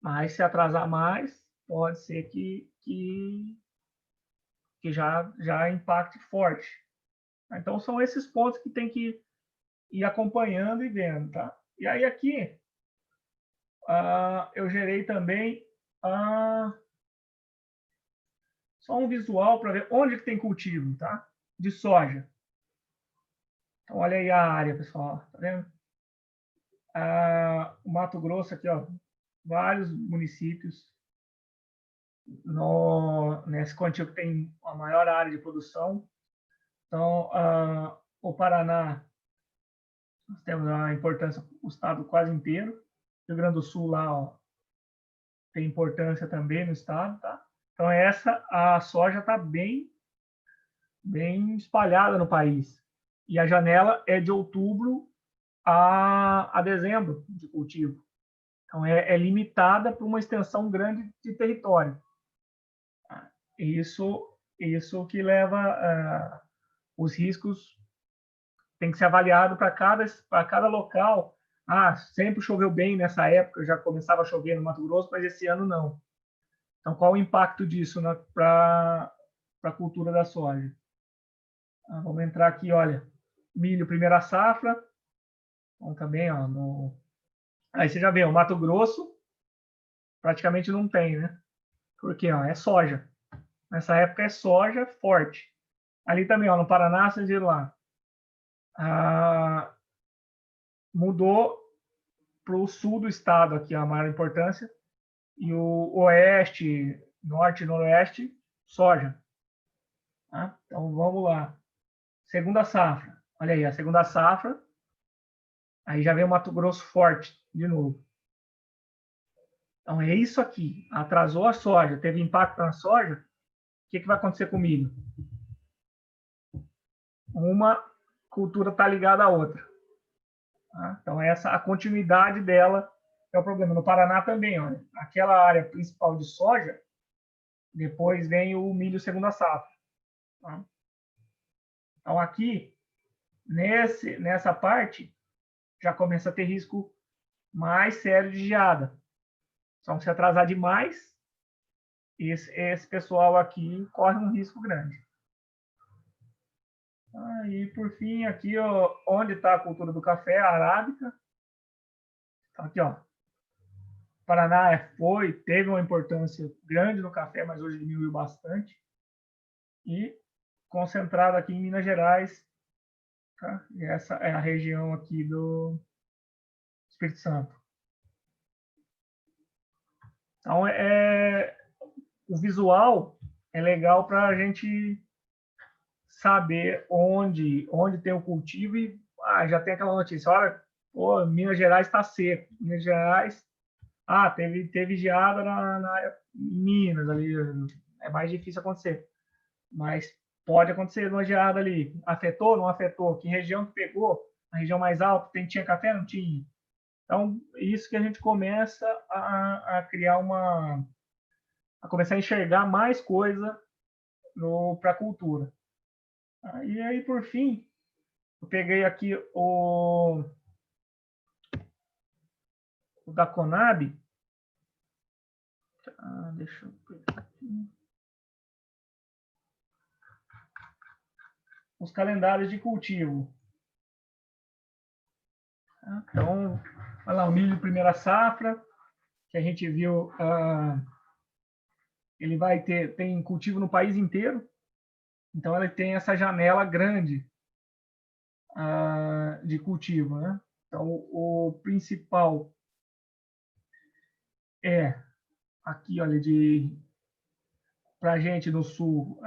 Mas se atrasar mais, pode ser que já impacte forte. Então, são esses pontos que tem que ir acompanhando e vendo, tá? E aí, aqui, eu gerei também só um visual para ver onde que tem cultivo, tá? De soja. Então, olha aí a área, pessoal. Tá vendo? O Mato Grosso aqui, ó, vários municípios nesse contínuo que tem a maior área de produção. Então, o Paraná, nós temos a importância, o estado quase inteiro. Rio Grande do Sul lá, ó, tem importância também no estado, tá? Então, a soja está bem espalhada no país. E a janela é de outubro a dezembro de cultivo. Então, é limitada por uma extensão grande de território. Isso que leva os riscos, tem que ser avaliado para cada local. Sempre choveu bem nessa época, já começava a chover no Mato Grosso, mas esse ano não. Então, qual o impacto disso para a cultura da soja? Vamos entrar aqui, olha, milho, primeira safra. Então, também, ó, aí você já vê, o Mato Grosso praticamente não tem, né? Porque, ó, é soja. Nessa época é soja forte. Ali também, ó, no Paraná, vocês viram lá. Mudou para o sul do estado aqui a maior importância. E o oeste, norte e noroeste, soja. Tá? Então, vamos lá. Segunda safra. Olha aí, a segunda safra. Aí já vem o Mato Grosso forte, de novo. Então, é isso aqui. Atrasou a soja, teve impacto na soja. O que vai acontecer com o milho? Uma cultura está ligada à outra. Tá? Então, a continuidade dela é o problema. No Paraná também, olha, aquela área principal de soja, depois vem o milho segunda safra. Tá? Então, aqui, nessa parte, já começa a ter risco mais sério de geada. Então, se atrasar demais, esse pessoal aqui corre um risco grande. E por fim, aqui, ó, onde está a cultura do café, a arábica. Então, aqui, ó, Paraná teve uma importância grande no café, mas hoje diminuiu bastante. E concentrado aqui em Minas Gerais, tá? E essa é a região aqui do Espírito Santo. Então, o visual é legal para a gente saber onde tem o cultivo e já tem aquela notícia, olha, Minas Gerais está seco. Minas Gerais, teve geada na área Minas ali, é mais difícil acontecer. Mas pode acontecer uma geada ali. Afetou, não afetou? Que região que pegou? A região mais alta, tinha café? Não tinha. Então, isso que a gente começa a criar a começar a enxergar mais coisa para a cultura. E aí, por fim, eu peguei aqui o da Conab. Deixa eu pegar aqui. Os calendários de cultivo. Então, olha lá, o milho primeira safra, que a gente viu, ele tem cultivo no país inteiro, então ele tem essa janela grande de cultivo, né? Então, o principal é aqui, olha, para a gente no sul,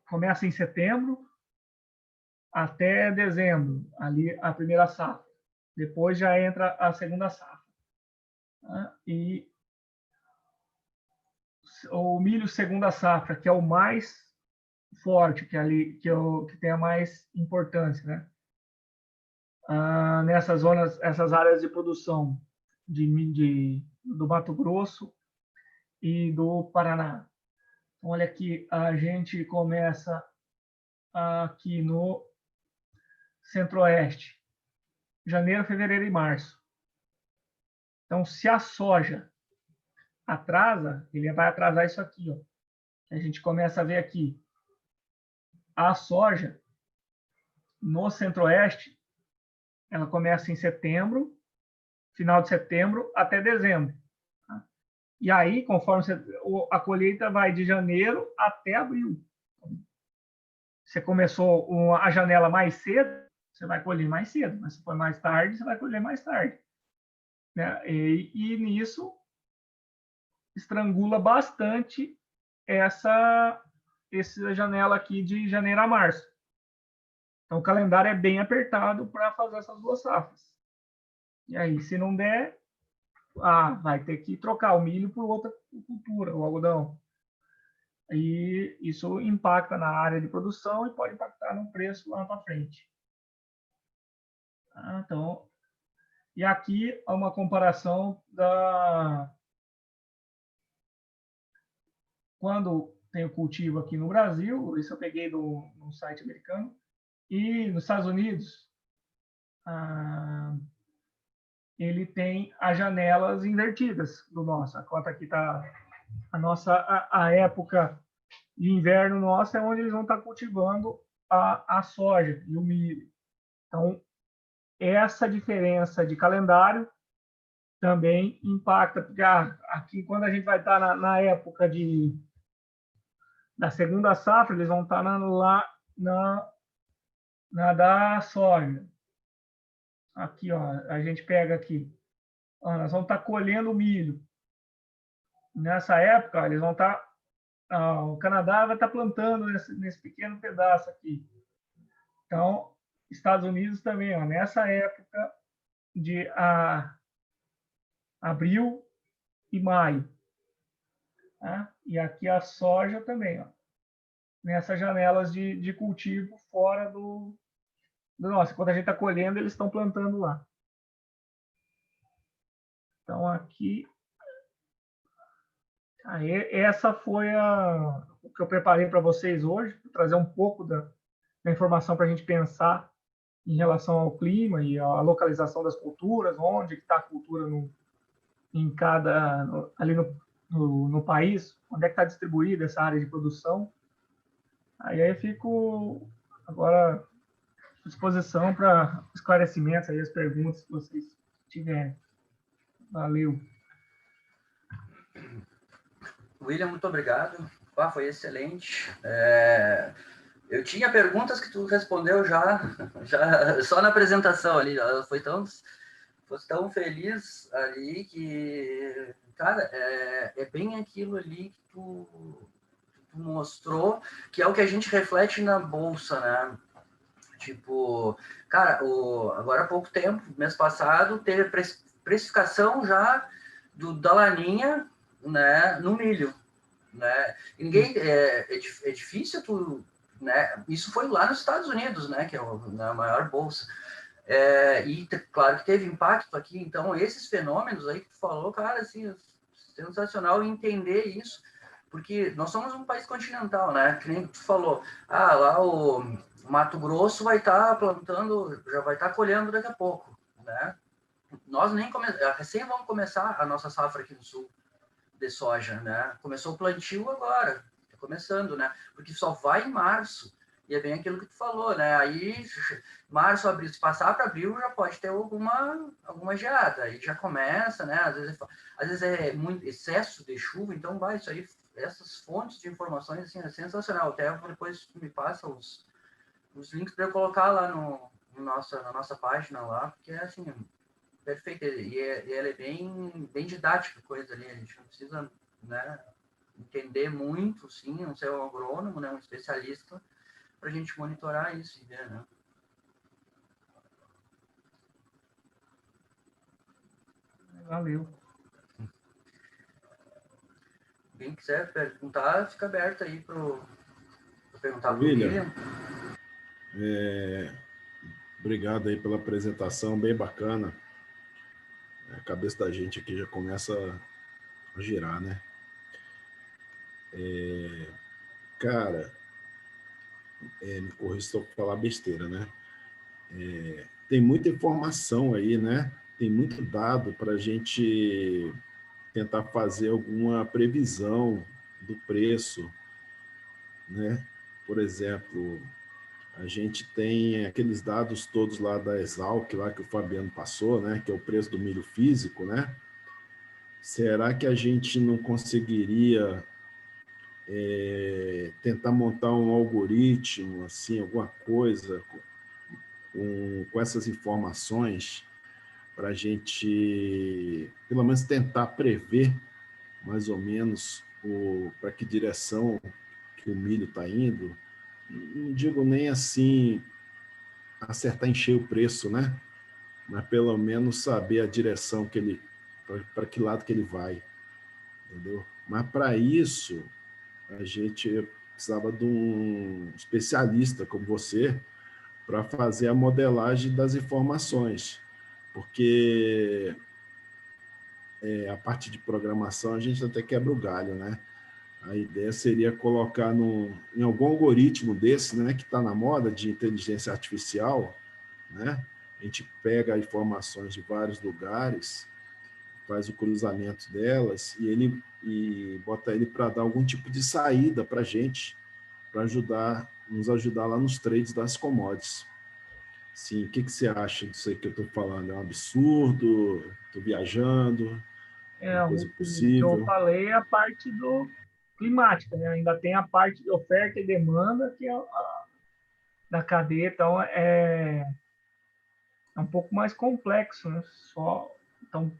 começa em setembro até dezembro, ali a primeira safra. Depois já entra a segunda safra. E o milho segunda safra, que é o mais forte, que tem a mais importância, né? Nessas zonas, essas áreas de produção do Mato Grosso e do Paraná. Então, olha aqui, a gente começa aqui no Centro-Oeste, janeiro, fevereiro e março. Então, se a soja atrasa, ele vai atrasar isso aqui, ó. A gente começa a ver aqui a soja no Centro-Oeste, ela começa em setembro, final de setembro até dezembro. E aí, conforme a colheita vai de janeiro até abril. Você começou a janela mais cedo, você vai colher mais cedo, mas se for mais tarde, você vai colher mais tarde. Né? E nisso estrangula bastante essa janela aqui de janeiro a março. Então o calendário é bem apertado para fazer essas duas safras. E aí, se não der, vai ter que trocar o milho por outra cultura, o algodão. E isso impacta na área de produção e pode impactar no preço lá para frente. Então, e aqui é uma comparação quando tem o cultivo aqui no Brasil, isso eu peguei do site americano, e nos Estados Unidos, ele tem as janelas invertidas do nosso. Enquanto aqui está a época de inverno nossa, é onde eles vão estar cultivando a soja e o milho. Então, essa diferença de calendário também impacta, porque aqui, quando a gente vai estar na época da segunda safra, eles vão estar lá na da soja. Aqui, ó, a gente pega aqui. Nós vamos estar colhendo milho. Nessa época, eles vão estar... o Canadá vai estar plantando nesse pequeno pedaço aqui. Então, Estados Unidos também, ó, nessa época de abril e maio. Tá? E aqui a soja também, ó, nessas janelas de cultivo fora do nosso. Quando a gente está colhendo, eles estão plantando lá. Então, aqui... essa foi o que eu preparei para vocês hoje, trazer um pouco da informação para a gente pensar em relação ao clima e à localização das culturas, onde está a cultura ali no país, onde é que está distribuída essa área de produção. Aí eu fico agora à disposição para esclarecimentos, aí, as perguntas que vocês tiverem. Valeu. William, muito obrigado. Foi excelente. Eu tinha perguntas que tu respondeu já só na apresentação ali. Foi tão feliz ali que, cara, é bem aquilo ali que tu mostrou, que é o que a gente reflete na bolsa, né? Tipo, cara, agora há pouco tempo, mês passado, teve precificação já da laninha, né, no milho, né? E ninguém é difícil tu, né? Isso foi lá nos Estados Unidos, né, que é a maior bolsa. Claro que teve impacto aqui, então esses fenômenos aí que tu falou, cara, assim, sensacional entender isso, porque nós somos um país continental, né? Que nem tu falou, lá o Mato Grosso vai estar plantando, já vai estar colhendo daqui a pouco, né? Nós nem recém vamos começar a nossa safra aqui no sul de soja, né? Começou o plantio agora, tá começando, né? Porque só vai em março. E é bem aquilo que tu falou, né? Aí, março, abril, se passar para abril, já pode ter alguma geada. Aí já começa, né? Às vezes é muito excesso de chuva, então vai, isso aí, essas fontes de informações, assim, é sensacional. Até depois me passa os links para eu colocar lá na nossa página lá, porque é assim, perfeito. E ela é bem didática, coisa ali. A gente não precisa, né, entender muito, sim, não ser um agrônomo, né, um especialista, para a gente monitorar isso e ver, né? Valeu. Quem quiser perguntar, fica aberto aí para perguntar para o William, William. obrigado aí pela apresentação, bem bacana. A cabeça da gente aqui já começa a girar, né? Cara, me corrija se eu falar besteira, né? Tem muita informação aí, né? Tem muito dado para a gente tentar fazer alguma previsão do preço, né? Por exemplo, a gente tem aqueles dados todos lá da Exalc, lá que o Fabiano passou, né? Que é o preço do milho físico, né? Será que a gente não conseguiria tentar montar um algoritmo, assim, alguma coisa com essas informações para a gente, pelo menos, tentar prever mais ou menos para que direção que o milho está indo? Não digo nem assim acertar em cheio o preço, né? Mas pelo menos saber a direção que ele, para que lado que ele vai, entendeu? Mas para isso a gente precisava de um especialista como você para fazer a modelagem das informações, porque a parte de programação a gente até quebra o galho, né? A ideia seria colocar em algum algoritmo desse, né, que está na moda de inteligência artificial, né? A gente pega informações de vários lugares, faz o cruzamento delas e bota ele para dar algum tipo de saída para a gente, para nos ajudar lá nos trades das commodities. Sim, o que você acha disso aí que eu estou falando? É um absurdo? Estou viajando? É uma coisa O que eu possível? falei é a parte do climática, né? Ainda tem a parte de oferta e demanda, que é da cadeia, então é um pouco mais complexo, né? Então,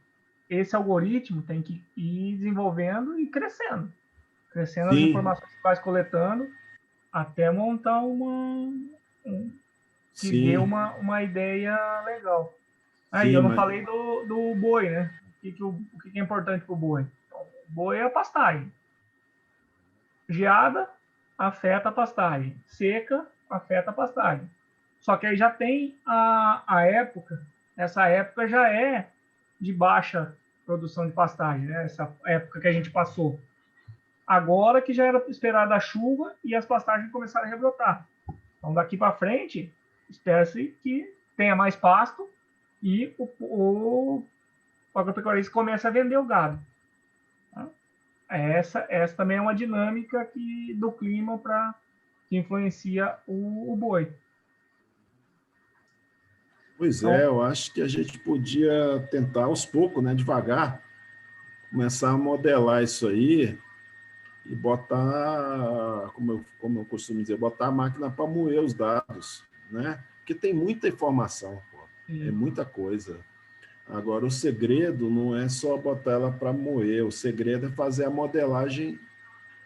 esse algoritmo tem que ir desenvolvendo e crescendo as Sim, informações que vai coletando até montar que dê sim, uma ideia legal. Aí sim, eu não mas falei do boi, né? O que é importante para o boi? Então, o boi é a pastagem. Geada afeta a pastagem. Seca afeta a pastagem. Só que aí já tem a época, essa época já é de baixa produção de pastagem, né? Essa época que a gente passou. Agora que já era esperada a chuva e as pastagens começaram a rebrotar. Então, daqui para frente, espera-se que tenha mais pasto e o agropecuarista comece a vender o gado. Tá? Essa também é uma dinâmica do clima que influencia o boi. pois é, Então, eu acho que a gente podia tentar aos poucos, né, devagar, começar a modelar isso aí e botar, como eu costumo dizer, botar a máquina para moer os dados, né? Porque tem muita informação, pô, é muita coisa. Agora, o segredo não é só botar ela para moer, o segredo é fazer a modelagem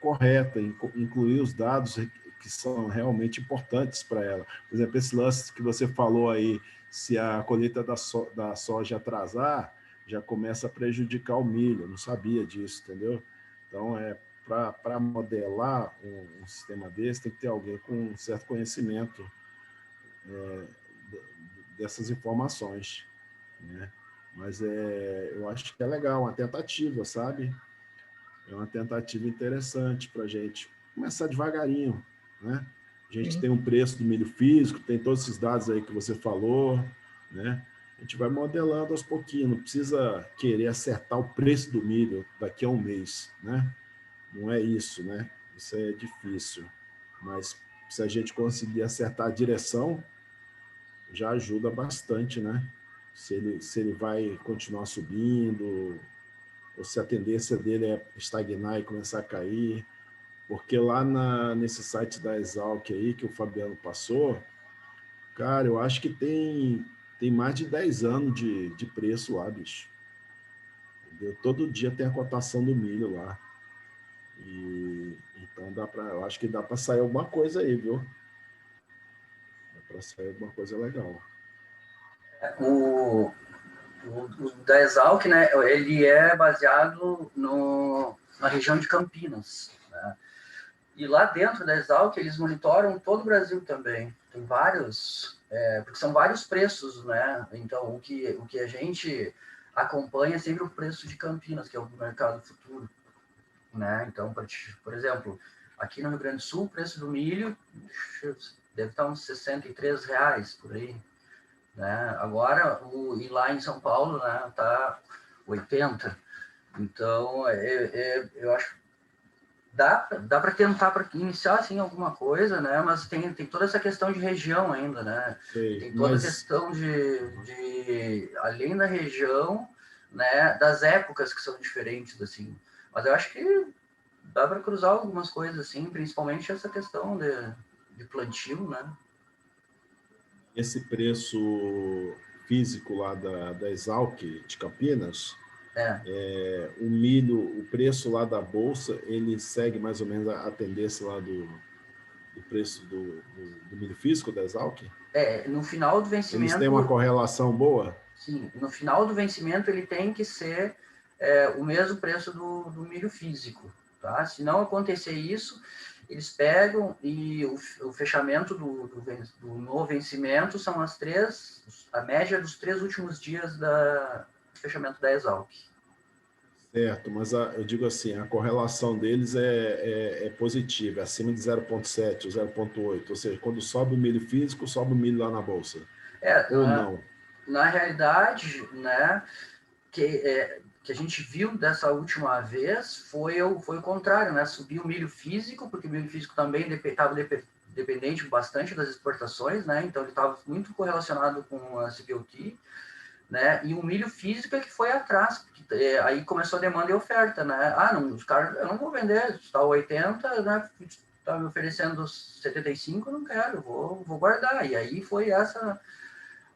correta, incluir os dados que são realmente importantes para ela. Por exemplo, esse lance que você falou aí, se a colheita da soja atrasar, já começa a prejudicar o milho. Eu não sabia disso, entendeu? Então, para modelar um sistema desse, tem que ter alguém com um certo conhecimento dessas informações, né? Mas eu acho que é legal, uma tentativa, sabe? É uma tentativa interessante para a gente começar devagarinho, né? A gente tem um preço do milho físico, tem todos esses dados aí que você falou, né? A gente vai modelando aos pouquinhos, não precisa querer acertar o preço do milho daqui a um mês, né? Não é isso, né? Isso é difícil. Mas se a gente conseguir acertar a direção, já ajuda bastante, né? Se ele vai continuar subindo, ou se a tendência dele é estagnar e começar a cair. Porque lá nesse site da Exalc aí, que o Fabiano passou, cara, eu acho que tem mais de 10 anos de preço lá, bicho. Entendeu? Todo dia tem a cotação do milho lá. Então eu acho que dá para sair alguma coisa aí, viu? Dá para sair alguma coisa legal. O da Exalc, né, ele é baseado na região de Campinas, né? E lá dentro da Exalc, eles monitoram todo o Brasil também. Tem vários, porque são vários preços, né? Então, o que a gente acompanha é sempre o preço de Campinas, que é o mercado futuro, né? Então, por exemplo, aqui no Rio Grande do Sul, o preço do milho deve estar uns R$ 63 por aí, né? Agora, e lá em São Paulo, né, tá 80. Então, eu acho dá para tentar para iniciar assim alguma coisa, né? Mas tem toda essa questão de região ainda, né? Sei, Tem toda a questão de além da região, né? Das épocas que são diferentes, assim. Mas eu acho que dá para cruzar algumas coisas assim, principalmente essa questão de plantio, né? Esse preço físico lá da Exalc de Campinas, o milho, o preço lá da bolsa, ele segue mais ou menos a tendência lá do preço do milho físico da Exalc? No final do Eles têm uma vencimento, correlação boa? sim, no final do vencimento ele tem que ser o mesmo preço do milho físico, tá? Se não acontecer isso, eles pegam e o fechamento no vencimento são a média dos 3 últimos dias do fechamento da Exalc. Certo, mas eu digo assim, a correlação deles é positiva, acima de 0,7 ou 0,8, ou seja, quando sobe o milho físico, sobe o milho lá na bolsa. Ou não? Na realidade, né, que a gente viu dessa última vez foi o contrário, né? Subiu o milho físico, porque o milho físico também estava dependente bastante das exportações, né? Então ele estava muito correlacionado com a CPOT, né? E o milho físico é que foi atrás, porque aí começou a demanda e oferta, né? Ah, não, os caras, eu não vou vender, está 80, né? Está me oferecendo 75, eu não quero, vou guardar. E aí foi essa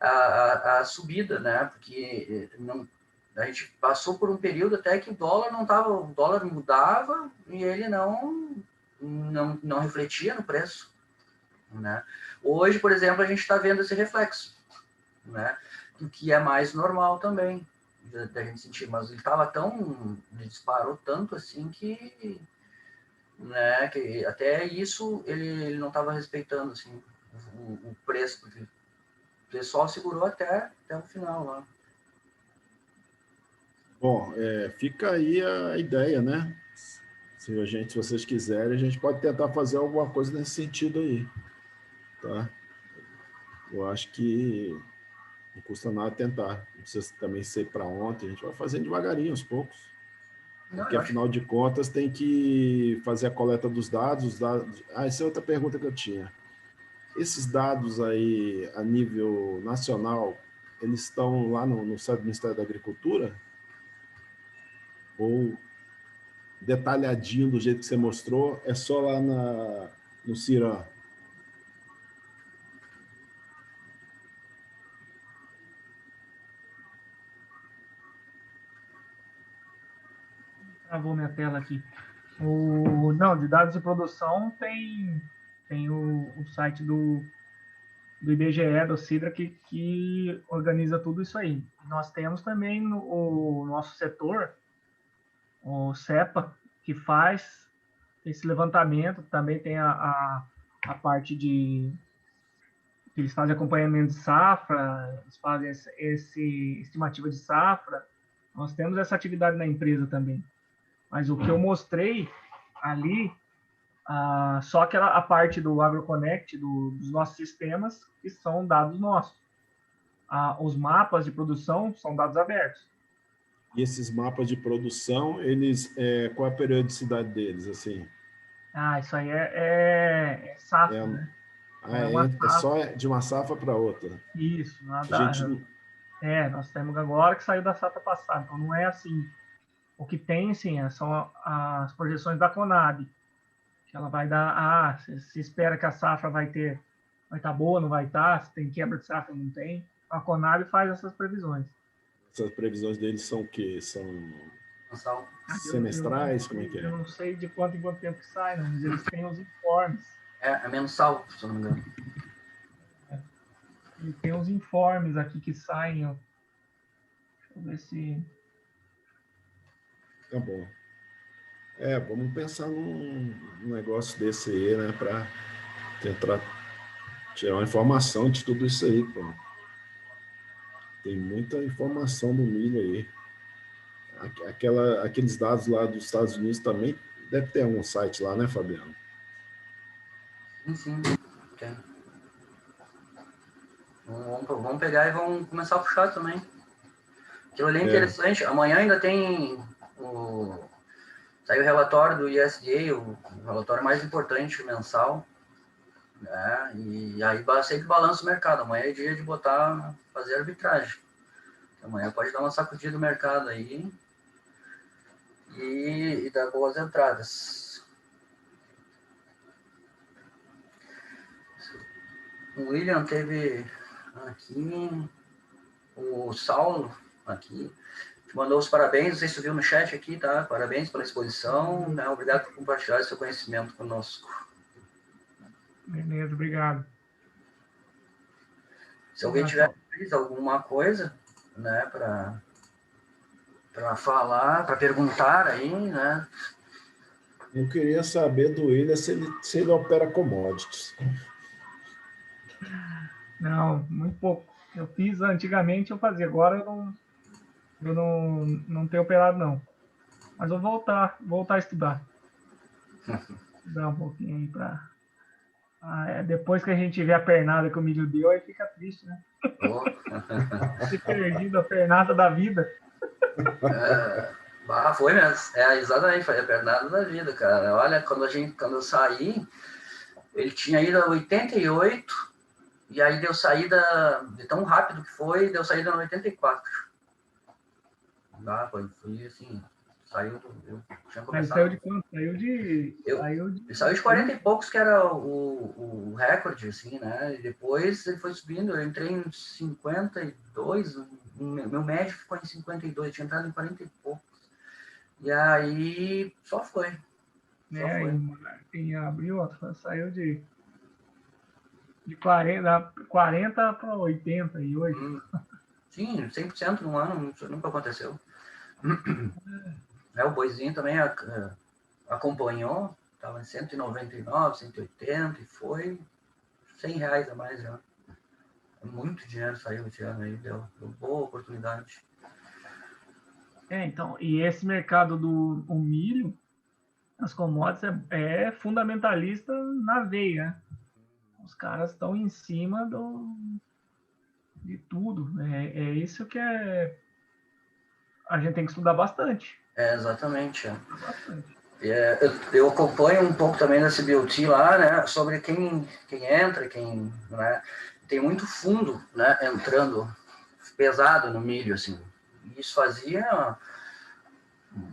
a subida, né? Porque não, a gente passou por um período até que o dólar mudava e ele não refletia no preço, né? Hoje, por exemplo, a gente está vendo esse reflexo, né? Do que é mais normal também da gente sentir, mas ele disparou tanto assim que, né? Que até isso ele não estava respeitando assim o preço, porque o pessoal segurou até o final lá. Bom, fica aí a ideia, né? Se vocês quiserem, a gente pode tentar fazer alguma coisa nesse sentido aí, tá? Eu acho que não custa nada tentar. Não precisa também ser para ontem, a gente vai fazendo devagarinho, aos poucos. Porque, afinal de contas, tem que fazer a coleta dos dados. Essa é outra pergunta que eu tinha. Esses dados aí, a nível nacional, eles estão lá no site do Ministério da Agricultura? Ou detalhadinho do jeito que você mostrou, é só lá no CIRAM? Travou minha tela aqui. Não, de dados de produção tem o site do IBGE, do Sidra, que organiza tudo isso aí. Nós temos também o nosso setor, o CEPA, que faz esse levantamento, também tem a parte de eles fazem acompanhamento de safra, eles fazem esse estimativa de safra. Nós temos essa atividade na empresa também. Mas o que eu mostrei ali, só a parte do AgroConnect, dos nossos sistemas, que são dados nossos. Os mapas de produção são dados abertos. E esses mapas de produção, qual é a periodicidade deles, assim? Isso aí é safra, né? É só de uma safra para outra. Isso, A gente... nós temos agora que saiu da safra passada, então não é assim. O que tem, sim, são as projeções da Conab, que ela vai dar, se espera que a safra vai estar boa, não vai estar, se tem quebra de safra, não tem. A Conab faz essas previsões. Essas previsões deles são o quê? São semestrais? Como é que é? Eu não sei de quanto em quanto tempo que sai, não, mas eles têm os informes. É mensal, se eu não me engano. E tem os informes aqui que saem. Ó. Deixa eu ver se... Tá bom. Vamos pensar num negócio desse aí, né? Para tentar tirar uma informação de tudo isso aí, pô. Tem muita informação do milho aí. Aqueles dados lá dos Estados Unidos também deve ter algum site lá, né, Fabiano? Sim. Okay. Vamos pegar e vamos começar a puxar também. Aquilo ali é interessante. Amanhã ainda tem saiu o relatório do USDA, o relatório mais importante mensal. Né? E aí sempre balança o mercado. Amanhã é dia de fazer arbitragem. Amanhã pode dar uma sacudida no mercado aí e dar boas entradas. O William teve aqui, o Saulo aqui, te mandou os parabéns, não sei se tu viu no chat aqui, tá? Parabéns pela exposição, né? Obrigado por compartilhar seu conhecimento conosco. Beleza, obrigado. Se alguém tiver alguma coisa, né, para falar, para perguntar aí, né? Eu queria saber do William se ele opera commodities. Não, muito pouco. Eu fiz antigamente, eu fazia. Agora eu não tenho operado, não. Mas eu vou voltar a estudar. Estudar um pouquinho aí para... depois que a gente vê a pernada que o milho deu, aí fica triste, né? Ter perdido a pernada da vida. Foi mesmo. Exatamente, foi a pernada da vida, cara. Olha, quando eu saí, ele tinha ido a 88, e aí deu saída, de tão rápido que foi, deu saída no 84. Foi assim, saiu, eu tinha começado... Mas saiu de quanto? Saiu de 40 e poucos, que era o recorde, assim, né? E depois ele foi subindo, eu entrei em 52, meu médio ficou em 52, eu tinha entrado em 40 e poucos. E aí, só foi. Em abril, saiu de 40 para 88. Sim, 100% num ano, isso nunca aconteceu. O boizinho também acompanhou, estava em 199, 180, e foi R$100 a mais já. Muito dinheiro saiu esse ano aí, deu boa oportunidade. Então, e esse mercado do milho, as commodities, é fundamentalista na veia. Os caras estão em cima de tudo. É isso que a gente tem que estudar bastante. Exatamente. Bastante. Eu acompanho um pouco também da CBOT lá, né, sobre quem entra, né, tem muito fundo, né, entrando pesado no milho, assim. Isso fazia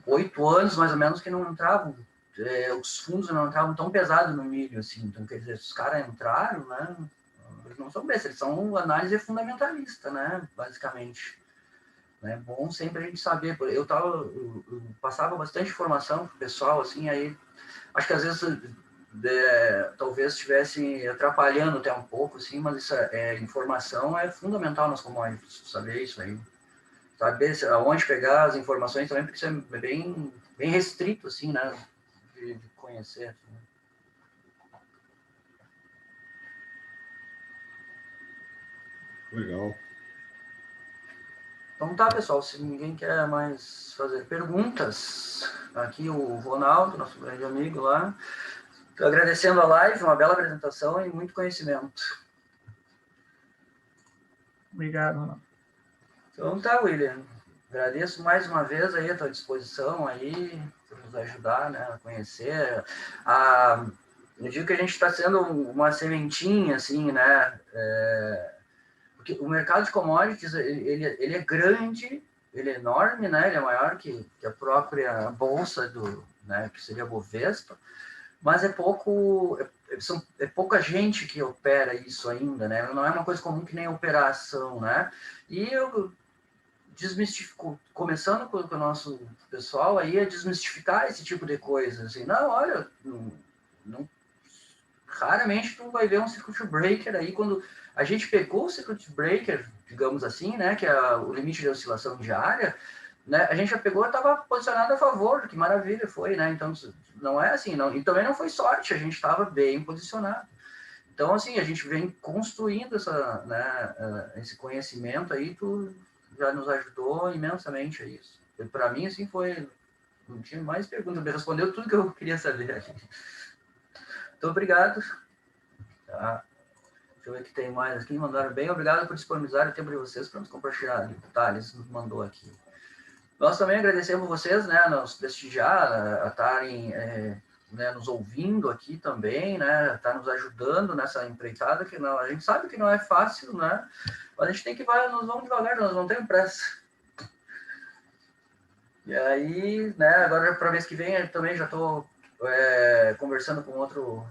8 anos, mais ou menos, que não entravam, os fundos não entravam tão pesado no milho, assim. Então, quer dizer, os caras entraram, né, eles não são bestas, eles são análise fundamentalista, né, basicamente. É bom sempre a gente saber. Eu passava bastante informação pro pessoal, assim, aí acho que às vezes talvez estivesse atrapalhando até um pouco, assim, mas informação é fundamental nas commodities, saber isso aí. Saber aonde pegar as informações também, porque isso é bem, bem restrito, assim, né, de conhecer. Assim. Legal. Então tá, pessoal, se ninguém quer mais fazer perguntas, aqui o Ronaldo, nosso grande amigo lá, agradecendo a live, uma bela apresentação e muito conhecimento. Obrigado, Ronaldo. Então tá, William, agradeço mais uma vez aí a tua disposição aí, por nos ajudar, né, a conhecer. Eu digo que a gente está sendo uma sementinha, assim, né, porque o mercado de commodities, ele é grande, ele é enorme, né, ele é maior que a própria bolsa né, que seria a Bovespa, mas é pouca gente que opera isso ainda, né, não é uma coisa comum que nem operação, né, e eu desmistifico, começando com o nosso pessoal aí, a desmistificar esse tipo de coisa, assim, não, olha, raramente tu vai ver um circuit breaker aí, quando a gente pegou o circuit breaker, digamos assim, né, que é o limite de oscilação diária, né, a gente já pegou e estava posicionado a favor, que maravilha foi, né, então não é assim, não, e também não foi sorte, a gente estava bem posicionado. Então, assim, a gente vem construindo esse conhecimento aí, tu já nos ajudou imensamente a isso. Para mim, assim, não tinha mais perguntas, me respondeu tudo que eu queria saber aqui. Muito obrigado. Tá. Deixa eu ver o que tem mais aqui. Mandaram bem. Obrigado por disponibilizar o tempo de vocês para nos compartilhar detalhes. Nos mandou aqui. Nós também agradecemos vocês, né, nos prestigiar, a estarem né, nos ouvindo aqui também, né, tá nos ajudando nessa empreitada, que não, a gente sabe que não é fácil, né, mas a gente tem que nós vamos devagar, nós não temos pressa. E aí, né, agora para a mês que vem eu também já estou conversando com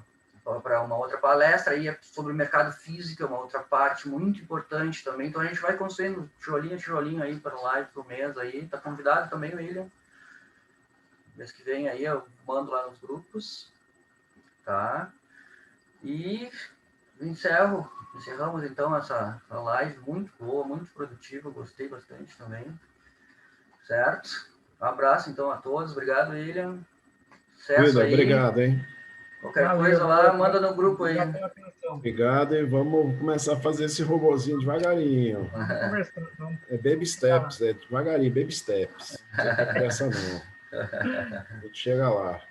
para uma outra palestra aí sobre o mercado físico, é uma outra parte muito importante também. Então a gente vai construindo tijolinho a tijolinho aí para o live pro mês aí. Tá convidado também, William. Mês que vem aí eu mando lá nos grupos, tá? E encerramos então essa live muito boa, muito produtiva, gostei bastante também. Certo? Um abraço então a todos, obrigado, William. Sucesso aí. Obrigado, hein? Qualquer coisa lá, manda no grupo aí. Obrigado, e vamos começar a fazer esse robozinho devagarinho. Vamos conversando, então. É baby steps, é devagarinho, baby steps. Não tem pressa, não. A gente chega lá.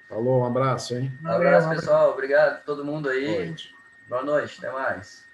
Falou, um abraço, hein? Um abraço, pessoal. Obrigado a todo mundo aí. Noite. Boa noite, até mais.